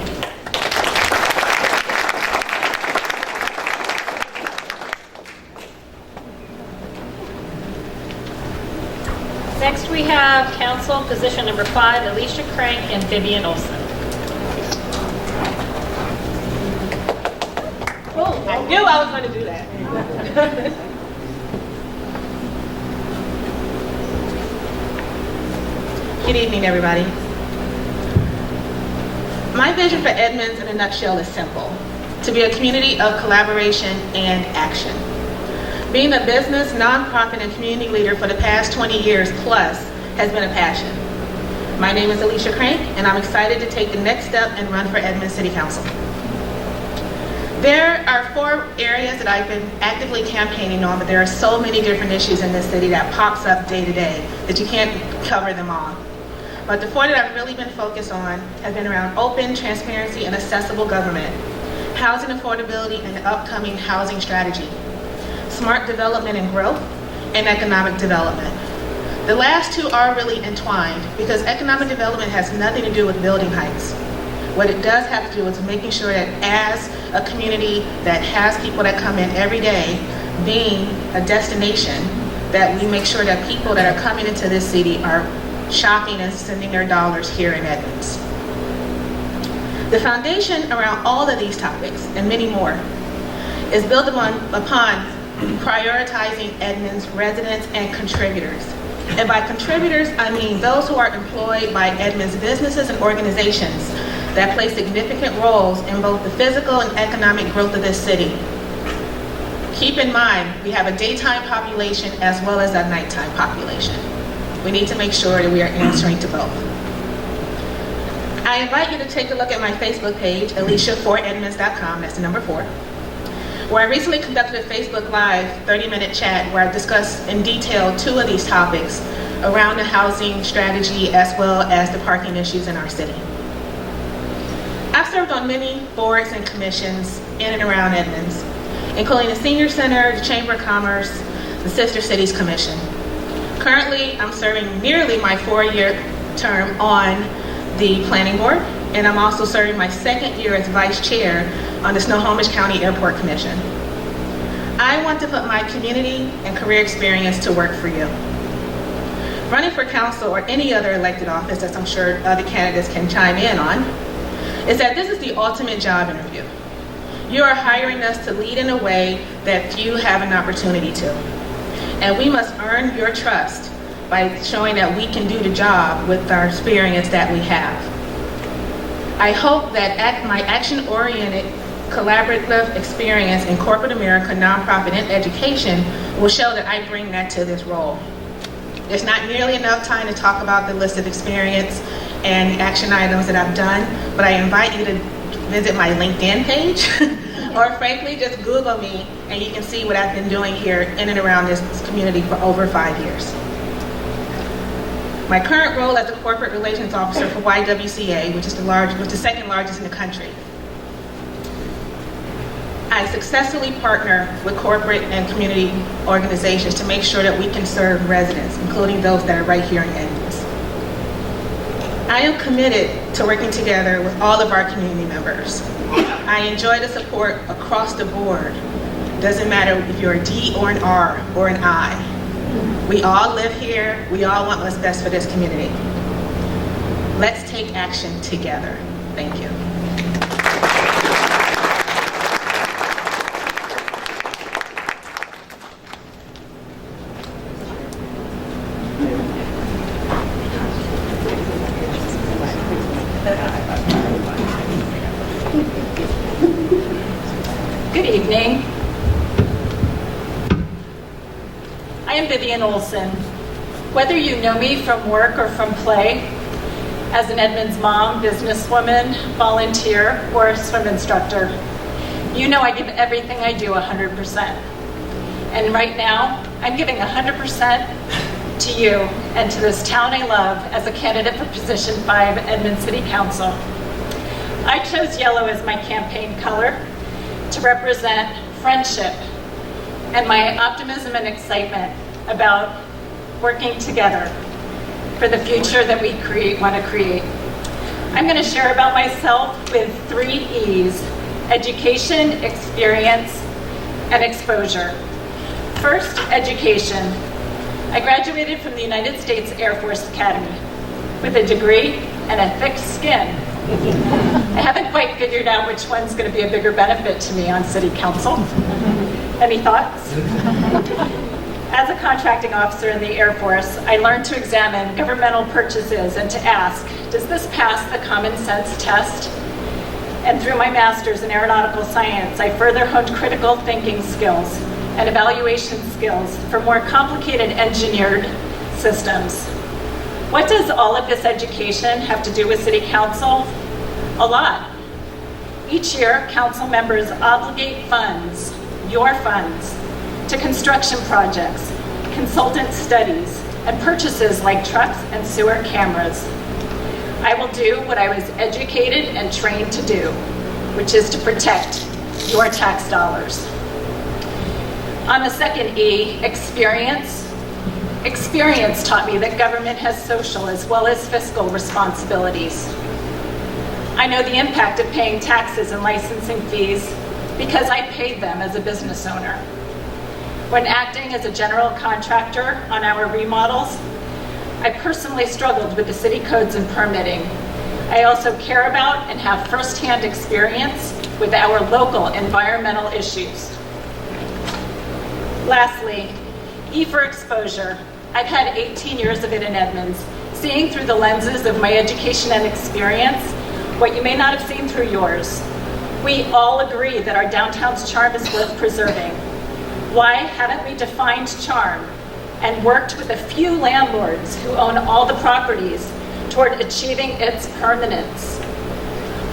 Next we have council position number 5, Alicia Frank and Viviane Olsen. Oh, I knew I was going to do that. Good evening, everybody. My vision for Edmonds in a nutshell is simple: to be a community of collaboration and action. Being a business, nonprofit, and community leader for the past 20 years plus has been a passion. My name is Alicia Frank, and I'm excited to take the next step and run for Edmonds City Council. There are 4 areas that I've been actively campaigning on, but there are so many different issues in this city that pops up day to day that you can't cover them all. But the 4 that I've really been focused on have been around open, transparency, and accessible government, housing affordability and the upcoming housing strategy, smart development and growth, and economic development. The last two are really entwined because economic development has nothing to do with building heights. What it does have to do is making sure that as a community that has people that come in every day, being a destination, that we make sure that people that are coming into this city are shopping and spending their dollars here in Edmonds. The foundation around all of these topics, and many more, is built upon prioritizing Edmonds residents and contributors. And by contributors, I mean those who are employed by Edmonds businesses and organizations that play significant roles in both the physical and economic growth of this city. Keep in mind, we have a daytime population as well as a nighttime population. We need to make sure that we are answering to both. I invite you to take a look at my Facebook page, AliciaForEdmonds.com, that's the number 4, where I recently conducted a Facebook Live 30-minute chat where I discussed in detail 2 of these topics around the housing strategy as well as the parking issues in our city. I've served on many boards and commissions in and around Edmonds, including the Senior Center, the Chamber of Commerce, the Sister Cities Commission. Currently, I'm serving nearly my 4-year term on the Planning Board, and I'm also serving my 2nd year as Vice Chair on the Snohomish County Airport Commission. I want to put my community and career experience to work for you. Running for council or any other elected office, as I'm sure other candidates can chime in on, is that this is the ultimate job interview. You are hiring us to lead in a way that few have an opportunity to. And we must earn your trust by showing that we can do the job with our experience that we have. I hope that my action-oriented, collaborative experience in corporate America, nonprofit, and education will show that I bring that to this role. There's not nearly enough time to talk about the list of experience and the action items that I've done, but I invite you to visit my LinkedIn page or frankly just Google me and you can see what I've been doing here in and around this community for over 5 years. My current role as the Corporate Relations Officer for YWCA, which is the 2nd largest in the country. I successfully partner with corporate and community organizations to make sure that we can serve residents, including those that are right here in Edmonds. I am committed to working together with all of our community members. I enjoy the support across the board. Doesn't matter if you're a D or an R or an I. We all live here. We all want what's best for this community. Let's take action together. Thank you. Good evening. I am Viviane Olsen. Whether you know me from work or from play, as an Edmonds mom, businesswoman, volunteer, or swim instructor, you know I give everything I do 100%. And right now, I'm giving 100% to you and to this town I love as a candidate for position 5 Edmonds City Council. I chose yellow as my campaign color to represent friendship and my optimism and excitement about working together for the future that we want to create. I'm going to share about myself with 3 E's: education, experience, and exposure. First, education. I graduated from the United States Air Force Academy with a degree and a thick skin. I haven't quite figured out which one's going to be a bigger benefit to me on City Council. Any thoughts? As a contracting officer in the Air Force, I learned to examine governmental purchases and to ask, does this pass the common sense test? And through my master's in aeronautical science, I further honed critical thinking skills and evaluation skills for more complicated engineered systems. What does all of this education have to do with City Council? A lot. Each year, council members obligate funds, your funds, to construction projects, consultant studies, and purchases like trucks and sewer cameras. I will do what I was educated and trained to do, which is to protect your tax dollars. On the second E, experience. Experience taught me that government has social as well as fiscal responsibilities. I know the impact of paying taxes and licensing fees because I paid them as a business owner. When acting as a general contractor on our remodels, I personally struggled with the city codes and permitting. I also care about and have firsthand experience with our local environmental issues. Lastly, E for exposure. I've had 18 years of it in Edmonds, seeing through the lenses of my education and experience what you may not have seen through yours. We all agree that our downtown's charm is worth preserving. Why haven't we defined charm and worked with a few landlords who own all the properties toward achieving its permanence?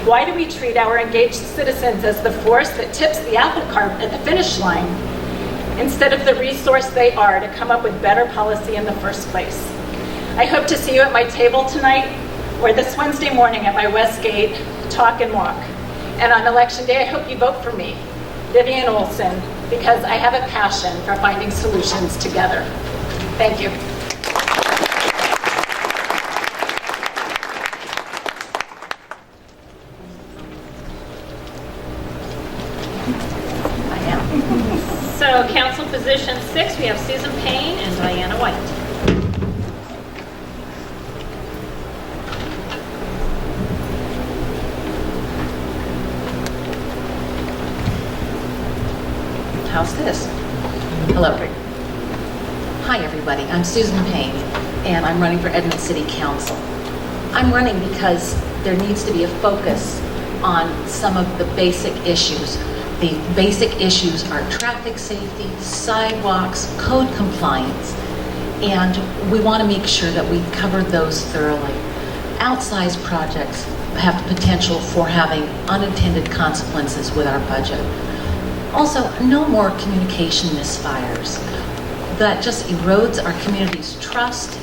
Why do we treat our engaged citizens as the force that tips the apple cart at the finish line, instead of the resource they are to come up with better policy in the first place? I hope to see you at my table tonight or this Wednesday morning at my Westgate Talk and Walk. And on Election Day, I hope you vote for me, Viviane Olsen, because I have a passion for finding solutions together. Thank you. So council position 6, we have Susan Paine and Diana White. How's this? Hello. Hi, everybody. I'm Susan Paine, and I'm running for Edmonds City Council. I'm running because there needs to be a focus on some of the basic issues. The basic issues are traffic safety, sidewalks, code compliance, and we want to make sure that we cover those thoroughly. Outsized projects have the potential for having unintended consequences with our budget. Also, no more communication misfires. That just erodes our community's trust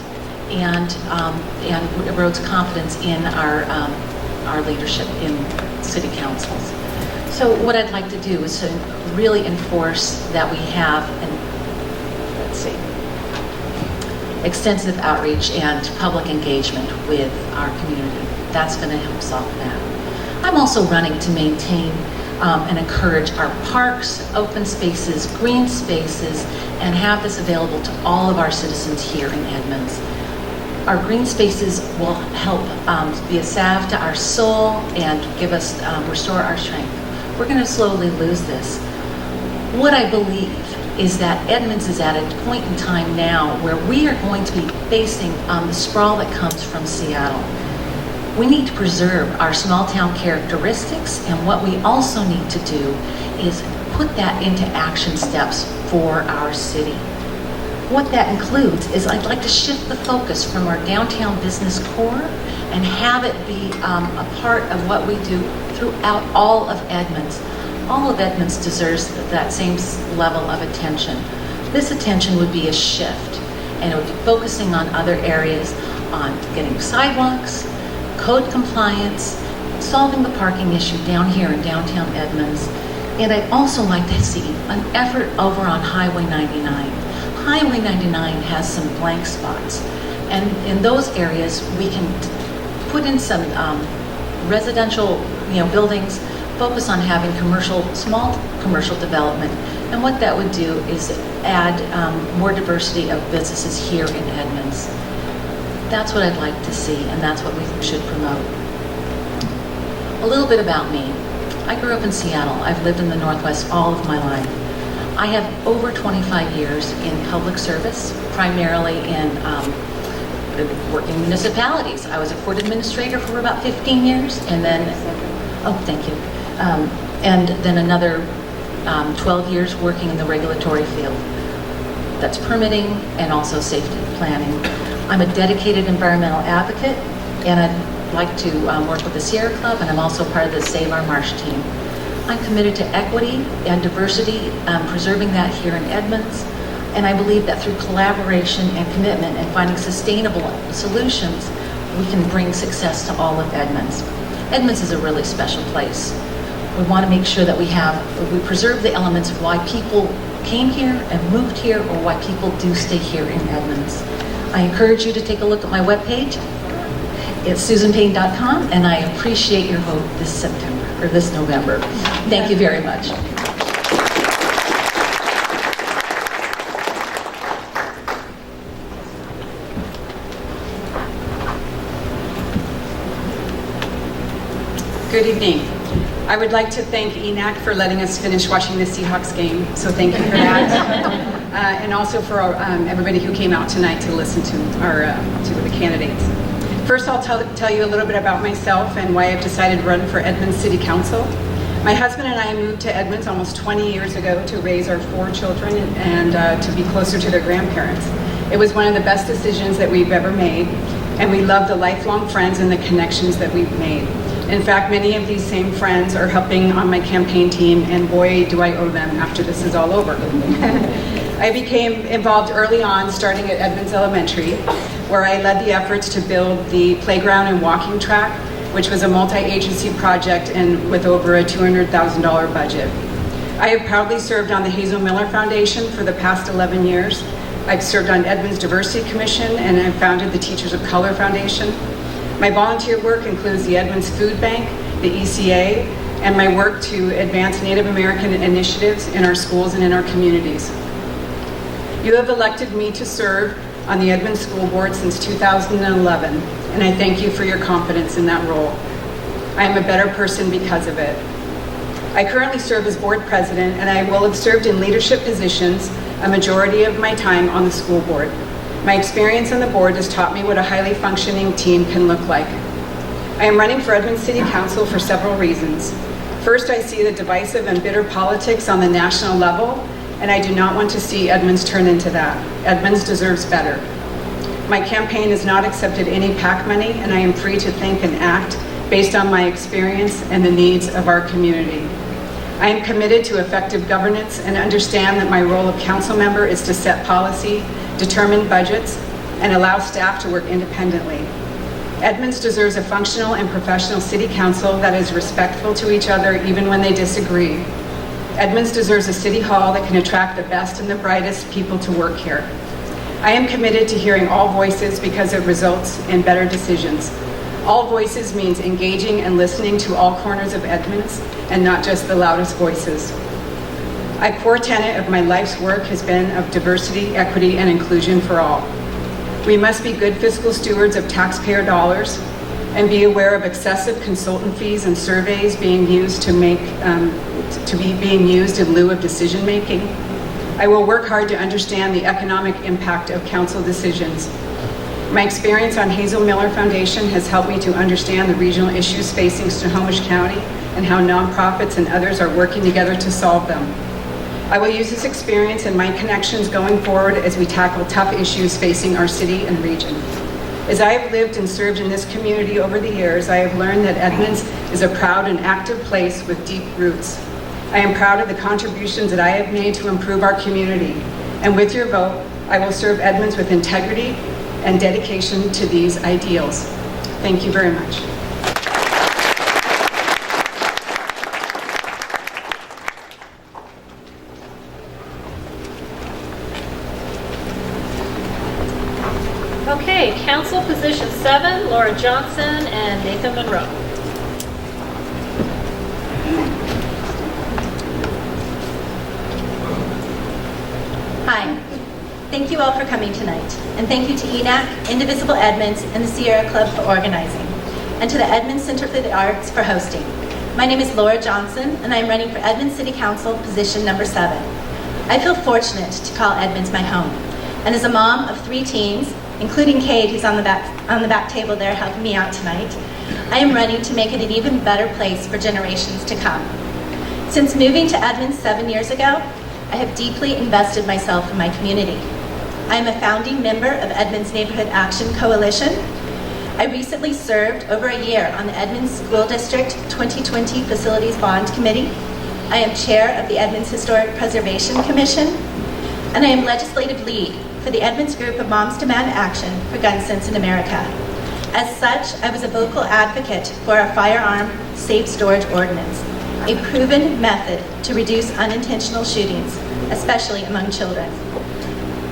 and erodes confidence in our leadership in city councils. So what I'd like to do is to really enforce that we have extensive outreach and public engagement with our community. That's going to help solve that. I'm also running to maintain and encourage our parks, open spaces, green spaces, and have this available to all of our citizens here in Edmonds. Our green spaces will help be a salve to our soul and give us, restore our strength. We're going to slowly lose this. What I believe is that Edmonds is at a point in time now where we are going to be facing the sprawl that comes from Seattle. We need to preserve our small town characteristics, and what we also need to do is put that into action steps for our city. What that includes is I'd like to shift the focus from our downtown business core and have it be a part of what we do throughout all of Edmonds. All of Edmonds deserves that same level of attention. This attention would be a shift, and it would be focusing on other areas, on getting sidewalks, code compliance, solving the parking issue down here in downtown Edmonds. And I'd also like to see an effort over on Highway 99. Highway 99 has some blank spots, and in those areas we can put in some residential buildings, focus on having small commercial development, and what that would do is add more diversity of businesses here in Edmonds. That's what I'd like to see, and that's what we should promote. A little bit about me. I grew up in Seattle. I've lived in the Northwest all of my life. I have over 25 years in public service, primarily in working municipalities. I was a court administrator for about 15 years, and then, thank you. And then another 12 years working in the regulatory field. That's permitting and also safety planning. I'm a dedicated environmental advocate, and I'd like to work with the Sierra Club, and I'm also part of the Save Our Marsh team. I'm committed to equity and diversity, preserving that here in Edmonds, and I believe that through collaboration and commitment and finding sustainable solutions, we can bring success to all of Edmonds. Edmonds is a really special place. We want to make sure that we preserve the elements of why people came here and moved here, or why people do stay here in Edmonds. I encourage you to take a look at my webpage. It's susanpaine.com, and I appreciate your vote this November. Thank you very much. Good evening. I would like to thank ENAC for letting us finish watching the Seahawks game, so thank you for that. And also for everybody who came out tonight to listen to the candidates. First, I'll tell you a little bit about myself and why I've decided to run for Edmonds City Council. My husband and I moved to Edmonds almost 20 years ago to raise our 4 children and to be closer to their grandparents. It was one of the best decisions that we've ever made, and we love the lifelong friends and the connections that we've made. In fact, many of these same friends are helping on my campaign team, and boy, do I owe them after this is all over. I became involved early on, starting at Edmonds Elementary, where I led the efforts to build the playground and walking track, which was a multi-agency project and with over a $200,000 budget. I have proudly served on the Hazel Miller Foundation for the past 11 years. I've served on Edmonds Diversity Commission, and I've founded the Teachers of Color Foundation. My volunteer work includes the Edmonds Food Bank, the ECA, and my work to advance Native American initiatives in our schools and in our communities. You have elected me to serve on the Edmonds School Board since 2011, and I thank you for your confidence in that role. I am a better person because of it. I currently serve as board president, and I will have served in leadership positions a majority of my time on the school board. My experience on the board has taught me what a highly functioning team can look like. I am running for Edmonds City Council for several reasons. First, I see the divisive and bitter politics on the national level, and I do not want to see Edmonds turn into that. Edmonds deserves better. My campaign has not accepted any PAC money, and I am free to think and act based on my experience and the needs of our community. I am committed to effective governance and understand that my role of council member is to set policy, determine budgets, and allow staff to work independently. Edmonds deserves a functional and professional city council that is respectful to each other even when they disagree. Edmonds deserves a city hall that can attract the best and the brightest people to work here. I am committed to hearing all voices because it results in better decisions. All voices means engaging and listening to all corners of Edmonds and not just the loudest voices. A core tenet of my life's work has been of diversity, equity, and inclusion for all. We must be good fiscal stewards of taxpayer dollars and be aware of excessive consultant fees and surveys being used being used in lieu of decision making. I will work hard to understand the economic impact of council decisions. My experience on Hazel Miller Foundation has helped me to understand the regional issues facing Snohomish County and how nonprofits and others are working together to solve them. I will use this experience and my connections going forward as we tackle tough issues facing our city and region. As I have lived and served in this community over the years, I have learned that Edmonds is a proud and active place with deep roots. I am proud of the contributions that I have made to improve our community, and with your vote, I will serve Edmonds with integrity and dedication to these ideals. Thank you very much. Okay, Council Position 7, Laura Johnson and Nathan Monroe. Hi. Thank you all for coming tonight, and thank you to ENAC, Indivisible Edmonds, and the Sierra Club for organizing, and to the Edmonds Center for the Arts for hosting. My name is Laura Johnson, and I am running for Edmonds City Council, position number 7. I feel fortunate to call Edmonds my home, and as a mom of 3 teens, including Kate, who's on the back table there helping me out tonight, I am running to make it an even better place for generations to come. Since moving to Edmonds 7 years ago, I have deeply invested myself in my community. I am a founding member of Edmonds Neighborhood Action Coalition. I recently served over a year on the Edmonds School District 2020 Facilities Bond Committee. I am chair of the Edmonds Historic Preservation Commission, and I am legislative lead for the Edmonds Group of Moms Demand Action for Gun Sense in America. As such, I was a vocal advocate for a firearm safe storage ordinance. a proven method to reduce unintentional shootings, especially among children.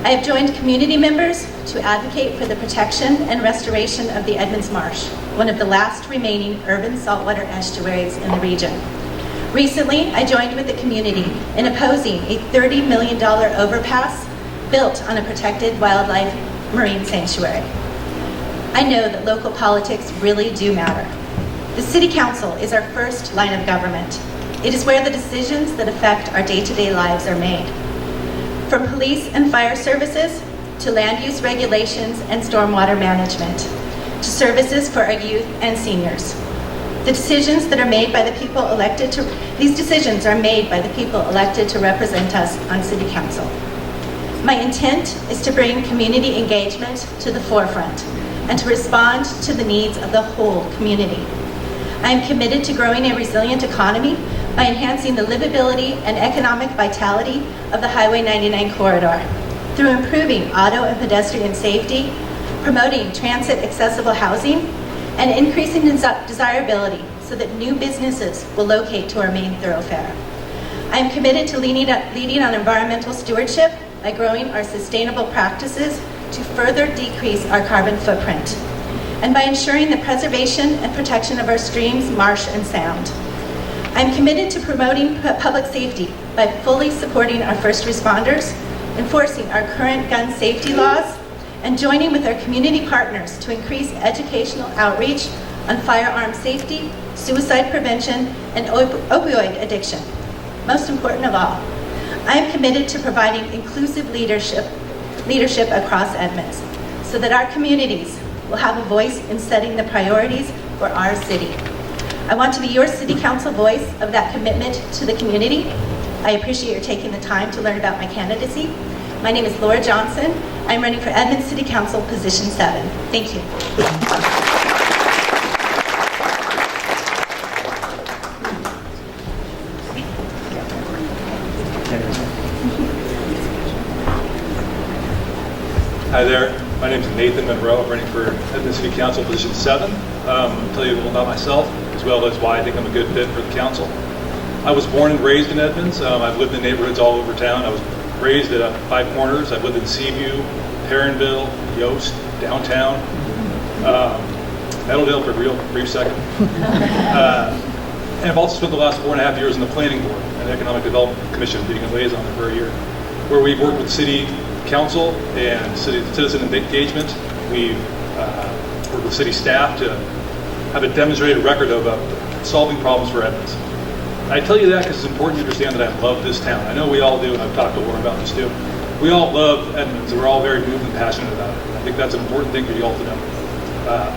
I have joined community members to advocate for the protection and restoration of the Edmonds Marsh, one of the last remaining urban saltwater estuaries in the region. Recently, I joined with the community in opposing a $30 million overpass built on a protected wildlife marine sanctuary. I know that local politics really do matter. The City Council is our first line of government. It is where the decisions that affect our day-to-day lives are made. From police and fire services, to land use regulations and stormwater management, to services for our youth and seniors. The decisions that are made by the people elected to, these decisions are made by the people elected to represent us on City Council. My intent is to bring community engagement to the forefront and to respond to the needs of the whole community. I am committed to growing a resilient economy by enhancing the livability and economic vitality of the Highway 99 corridor through improving auto and pedestrian safety, promoting transit-accessible housing, and increasing desirability so that new businesses will locate to our main thoroughfare. I am committed to leading on environmental stewardship by growing our sustainable practices to further decrease our carbon footprint, and by ensuring the preservation and protection of our streams, marsh, and sound. I am committed to promoting public safety by fully supporting our first responders, enforcing our current gun safety laws, and joining with our community partners to increase educational outreach on firearm safety, suicide prevention, and opioid addiction. Most important of all, I am committed to providing inclusive leadership across Edmonds so that our communities will have a voice in setting the priorities for our city. I want to be your City Council voice of that commitment to the community. I appreciate your taking the time to learn about my candidacy. My name is Laura Johnson. I'm running for Edmonds City Council, Position 7. Thank you. Hi there, my name is Nathan Monroe. I'm running for Edmonds City Council, Position 7. I'll tell you a little about myself, as well as why I think I'm a good fit for the council. I was born and raised in Edmonds. I've lived in neighborhoods all over town. I was raised at Five Corners. I've lived in Seaview, Perrinville, Yost, downtown, Meadowdale for a real brief second. And I've also spent the last 4.5 years in the Planning Board and Economic Development Commission, being a liaison there for a year, where we've worked with City Council and citizen engagement. We've worked with city staff to have a demonstrated record of solving problems for Edmonds. I tell you that because it's important to understand that I love this town. I know we all do, and I've talked to Laura about this too. We all love Edmonds, and we're all very moved and passionate about it. I think that's an important thing for you all to know.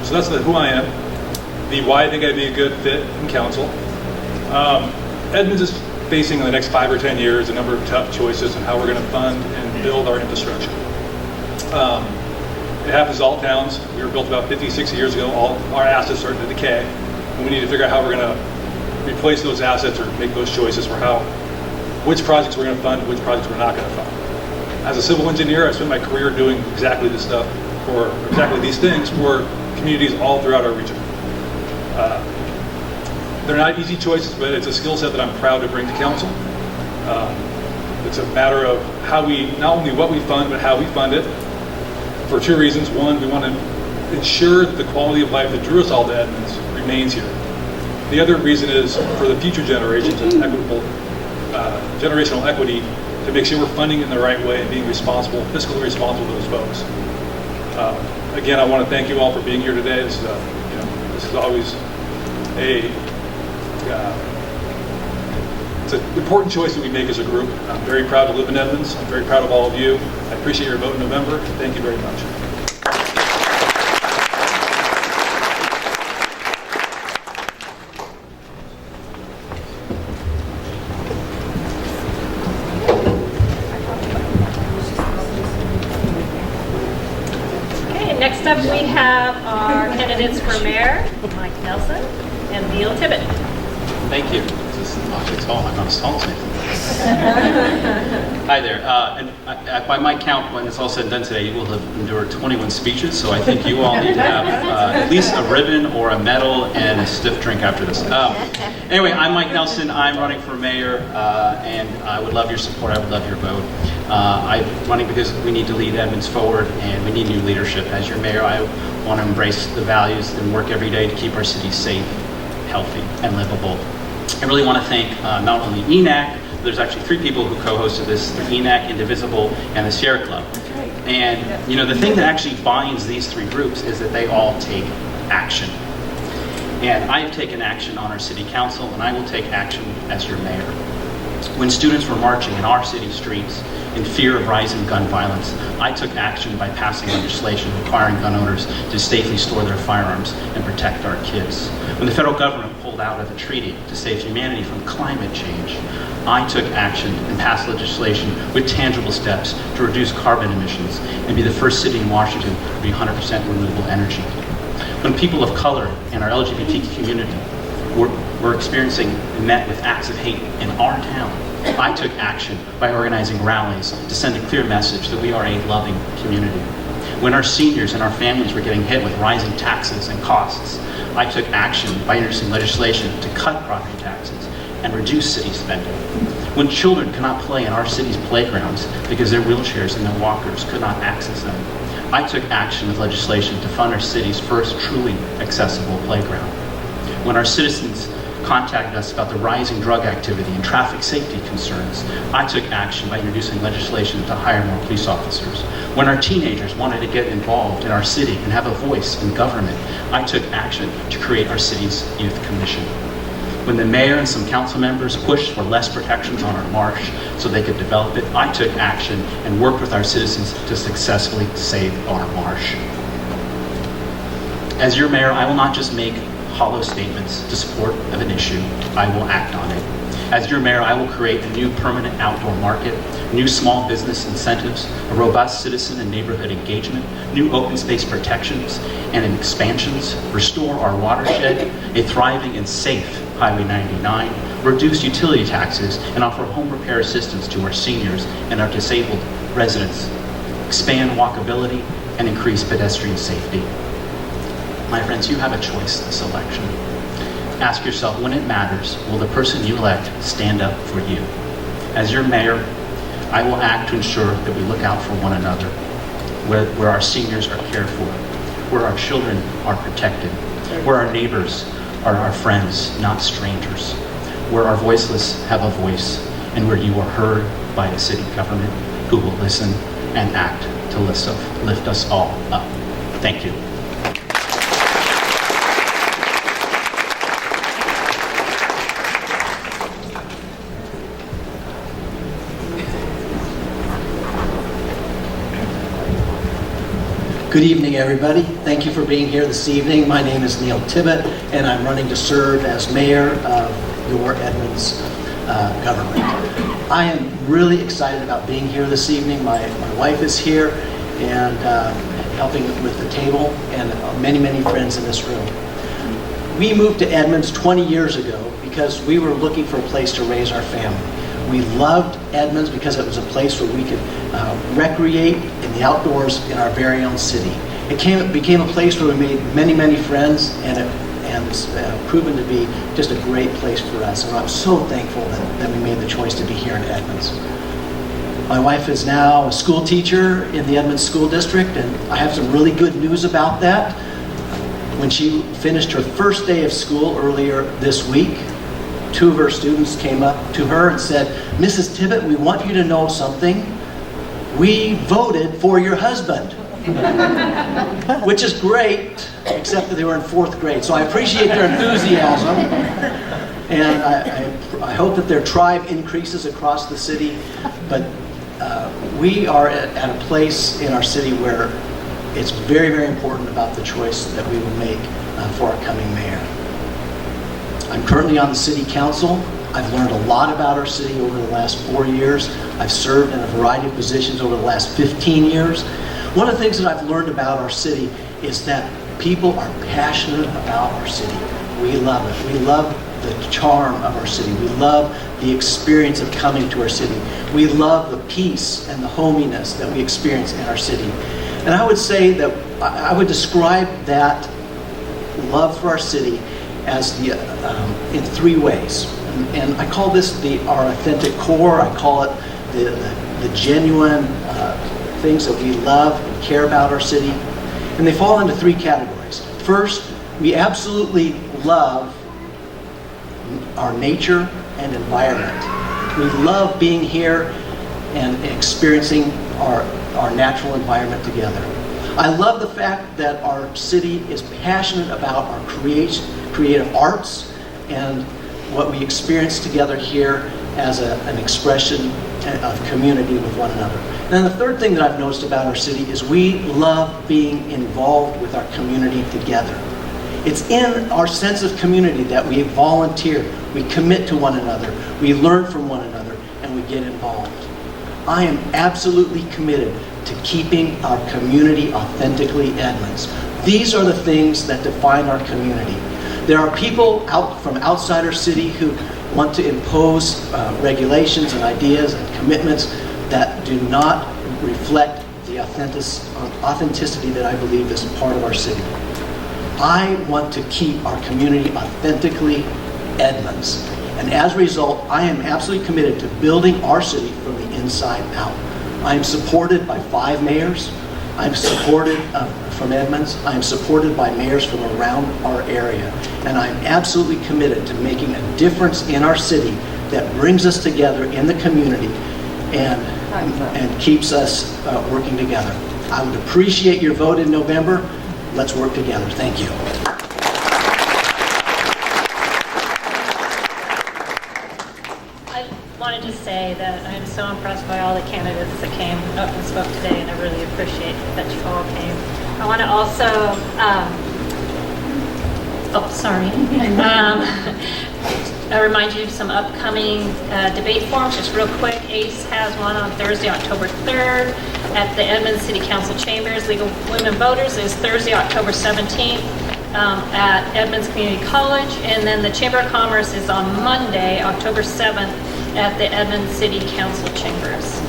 So that's who I am, the why I think I'd be a good fit in council. Edmonds is facing in the next 5 or 10 years a number of tough choices on how we're going to fund and build our infrastructure. It happens to all towns. We were built about 50, 60 years ago. All our assets started to decay, and we need to figure out how we're going to replace those assets or make those choices for which projects we're going to fund and which projects we're not going to fund. As a civil engineer, I spent my career doing exactly this stuff, or exactly these things for communities all throughout our region. They're not easy choices, but it's a skill set that I'm proud to bring to council. It's a matter of how we, not only what we fund, but how we fund it, for 2 reasons. One, we want to ensure that the quality of life that drew us all to Edmonds remains here. The other reason is for the future generations, it's equitable, generational equity, to make sure we're funding it in the right way and being responsible, fiscally responsible to those folks. Again, I want to thank you all for being here today. This is always it's an important choice that we make as a group. I'm very proud to live in Edmonds. I'm very proud of all of you. I appreciate your vote in November. Thank you very much. Okay, next up we have our candidates for mayor, Mike Nelson and Neil Tibbet. Thank you. This is tall. I'm not as tall as me. Hi there. By my count, when it's all said and done today, you will have endured 21 speeches, so I think you all need to have at least a ribbon or a medal and a stiff drink after this. Anyway, I'm Mike Nelson. I'm running for mayor, and I would love your support. I would love your vote. I'm running because we need to lead Edmonds forward, and we need new leadership. As your mayor, I want to embrace the values and work every day to keep our city safe, healthy, and livable. I really want to thank not only ENAC, there's actually 3 people who co-hosted this, the ENAC, Indivisible, and the Sierra Club. And you know, the thing that actually binds these 3 groups is that they all take action. And I have taken action on our city council, and I will take action as your mayor. When students were marching in our city streets in fear of rising gun violence, I took action by passing legislation requiring gun owners to safely store their firearms and protect our kids. When the federal government pulled out of a treaty to save humanity from climate change, I took action and passed legislation with tangible steps to reduce carbon emissions and be the first city in Washington to be 100% renewable energy. When people of color and our LGBT community were experiencing and met with acts of hate in our town, I took action by organizing rallies to send a clear message that we are a loving community. When our seniors and our families were getting hit with rising taxes and costs, I took action by introducing legislation to cut property taxes and reduce city spending. When children could not play in our city's playgrounds because their wheelchairs and their walkers could not access them, I took action with legislation to fund our city's first truly accessible playground. When our citizens contacted us about the rising drug activity and traffic safety concerns, I took action by introducing legislation to hire more police officers. When our teenagers wanted to get involved in our city and have a voice in government, I took action to create our city's youth commission. When the mayor and some council members pushed for less protections on our marsh so they could develop it, I took action and worked with our citizens to successfully save our marsh. As your mayor, I will not just make hollow statements to support of an issue, I will act on it. As your mayor, I will create a new permanent outdoor market, new small business incentives, a robust citizen and neighborhood engagement, new open space protections and expansions, restore our watershed, a thriving and safe Highway 99, reduce utility taxes, and offer home repair assistance to our seniors and our disabled residents, expand walkability, and increase pedestrian safety. My friends, you have a choice this election. Ask yourself, when it matters, will the person you elect stand up for you? As your mayor, I will act to ensure that we look out for one another, where our seniors are cared for, where our children are protected, where our neighbors are our friends, not strangers, where our voiceless have a voice, and where you are heard by a city government who will listen and act to lift us all up. Thank you. Good evening, everybody. Thank you for being here this evening. My name is Neil Tibbet, and I'm running to serve as mayor of your Edmonds government. I am really excited about being here this evening. My wife is here and helping with the table, and many, many friends in this room. We moved to Edmonds 20 years ago because we were looking for a place to raise our family. We loved Edmonds because it was a place where we could recreate in the outdoors in our very own city. It became a place where we made many, many friends, and it's proven to be just a great place for us. And I'm so thankful that we made the choice to be here in Edmonds. My wife is now a school teacher in the Edmonds School District, and I have some really good news about that. When she finished her first day of school earlier this week, 2 of her students came up to her and said, "Mrs. Tibbet, we want you to know something. We voted for your husband." Which is great, except that they were in 4th grade. So I appreciate their enthusiasm. And I hope that their tribe increases across the city. But we are at a place in our city where it's very, very important about the choice that we will make for our coming mayor. I'm currently on the city council. I've learned a lot about our city over the last 4 years. I've served in a variety of positions over the last 15 years. One of the things that I've learned about our city is that people are passionate about our city. We love it. We love the charm of our city. We love the experience of coming to our city. We love the peace and the hominess that we experience in our city. And I would say that I would describe that love for our city as in three ways. And I call this our authentic core. I call it the genuine things that we love and care about our city. And they fall into three categories. First, we absolutely love our nature and environment. We love being here and experiencing our natural environment together. I love the fact that our city is passionate about our creative arts and what we experience together here as an expression of community with one another. And then the third thing that I've noticed about our city is we love being involved with our community together. It's in our sense of community that we volunteer, we commit to one another, we learn from one another, and we get involved. I am absolutely committed to keeping our community authentically Edmonds. These are the things that define our community. There are people from outside our city who want to impose regulations and ideas and commitments that do not reflect the authenticity that I believe is part of our city. I want to keep our community authentically Edmonds. And as a result, I am absolutely committed to building our city from the inside out. I am supported by 5 mayors. I'm supported from Edmonds. I'm supported by mayors from around our area. And I'm absolutely committed to making a difference in our city that brings us together in the community and keeps us working together. I would appreciate your vote in November. Let's work together. Thank you. I wanted to say that I'm so impressed by all the candidates that came up and spoke today, and I really appreciate that you all came. I want to also, I remind you of some upcoming debate forums, just real quick. ACE has one on Thursday, October 3rd at the Edmonds City Council Chambers. League of Women Voters is Thursday, October 17th at Edmonds Community College. And then the Chamber of Commerce is on Monday, October 7th at the Edmonds City Council Chambers.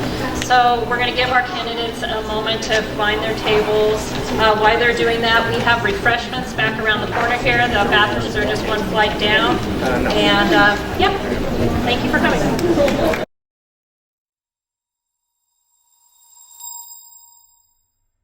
So we're going to give our candidates a moment to find their tables. While they're doing that, we have refreshments back around the corner here. The bathrooms are just one flight down. And yeah, thank you for coming.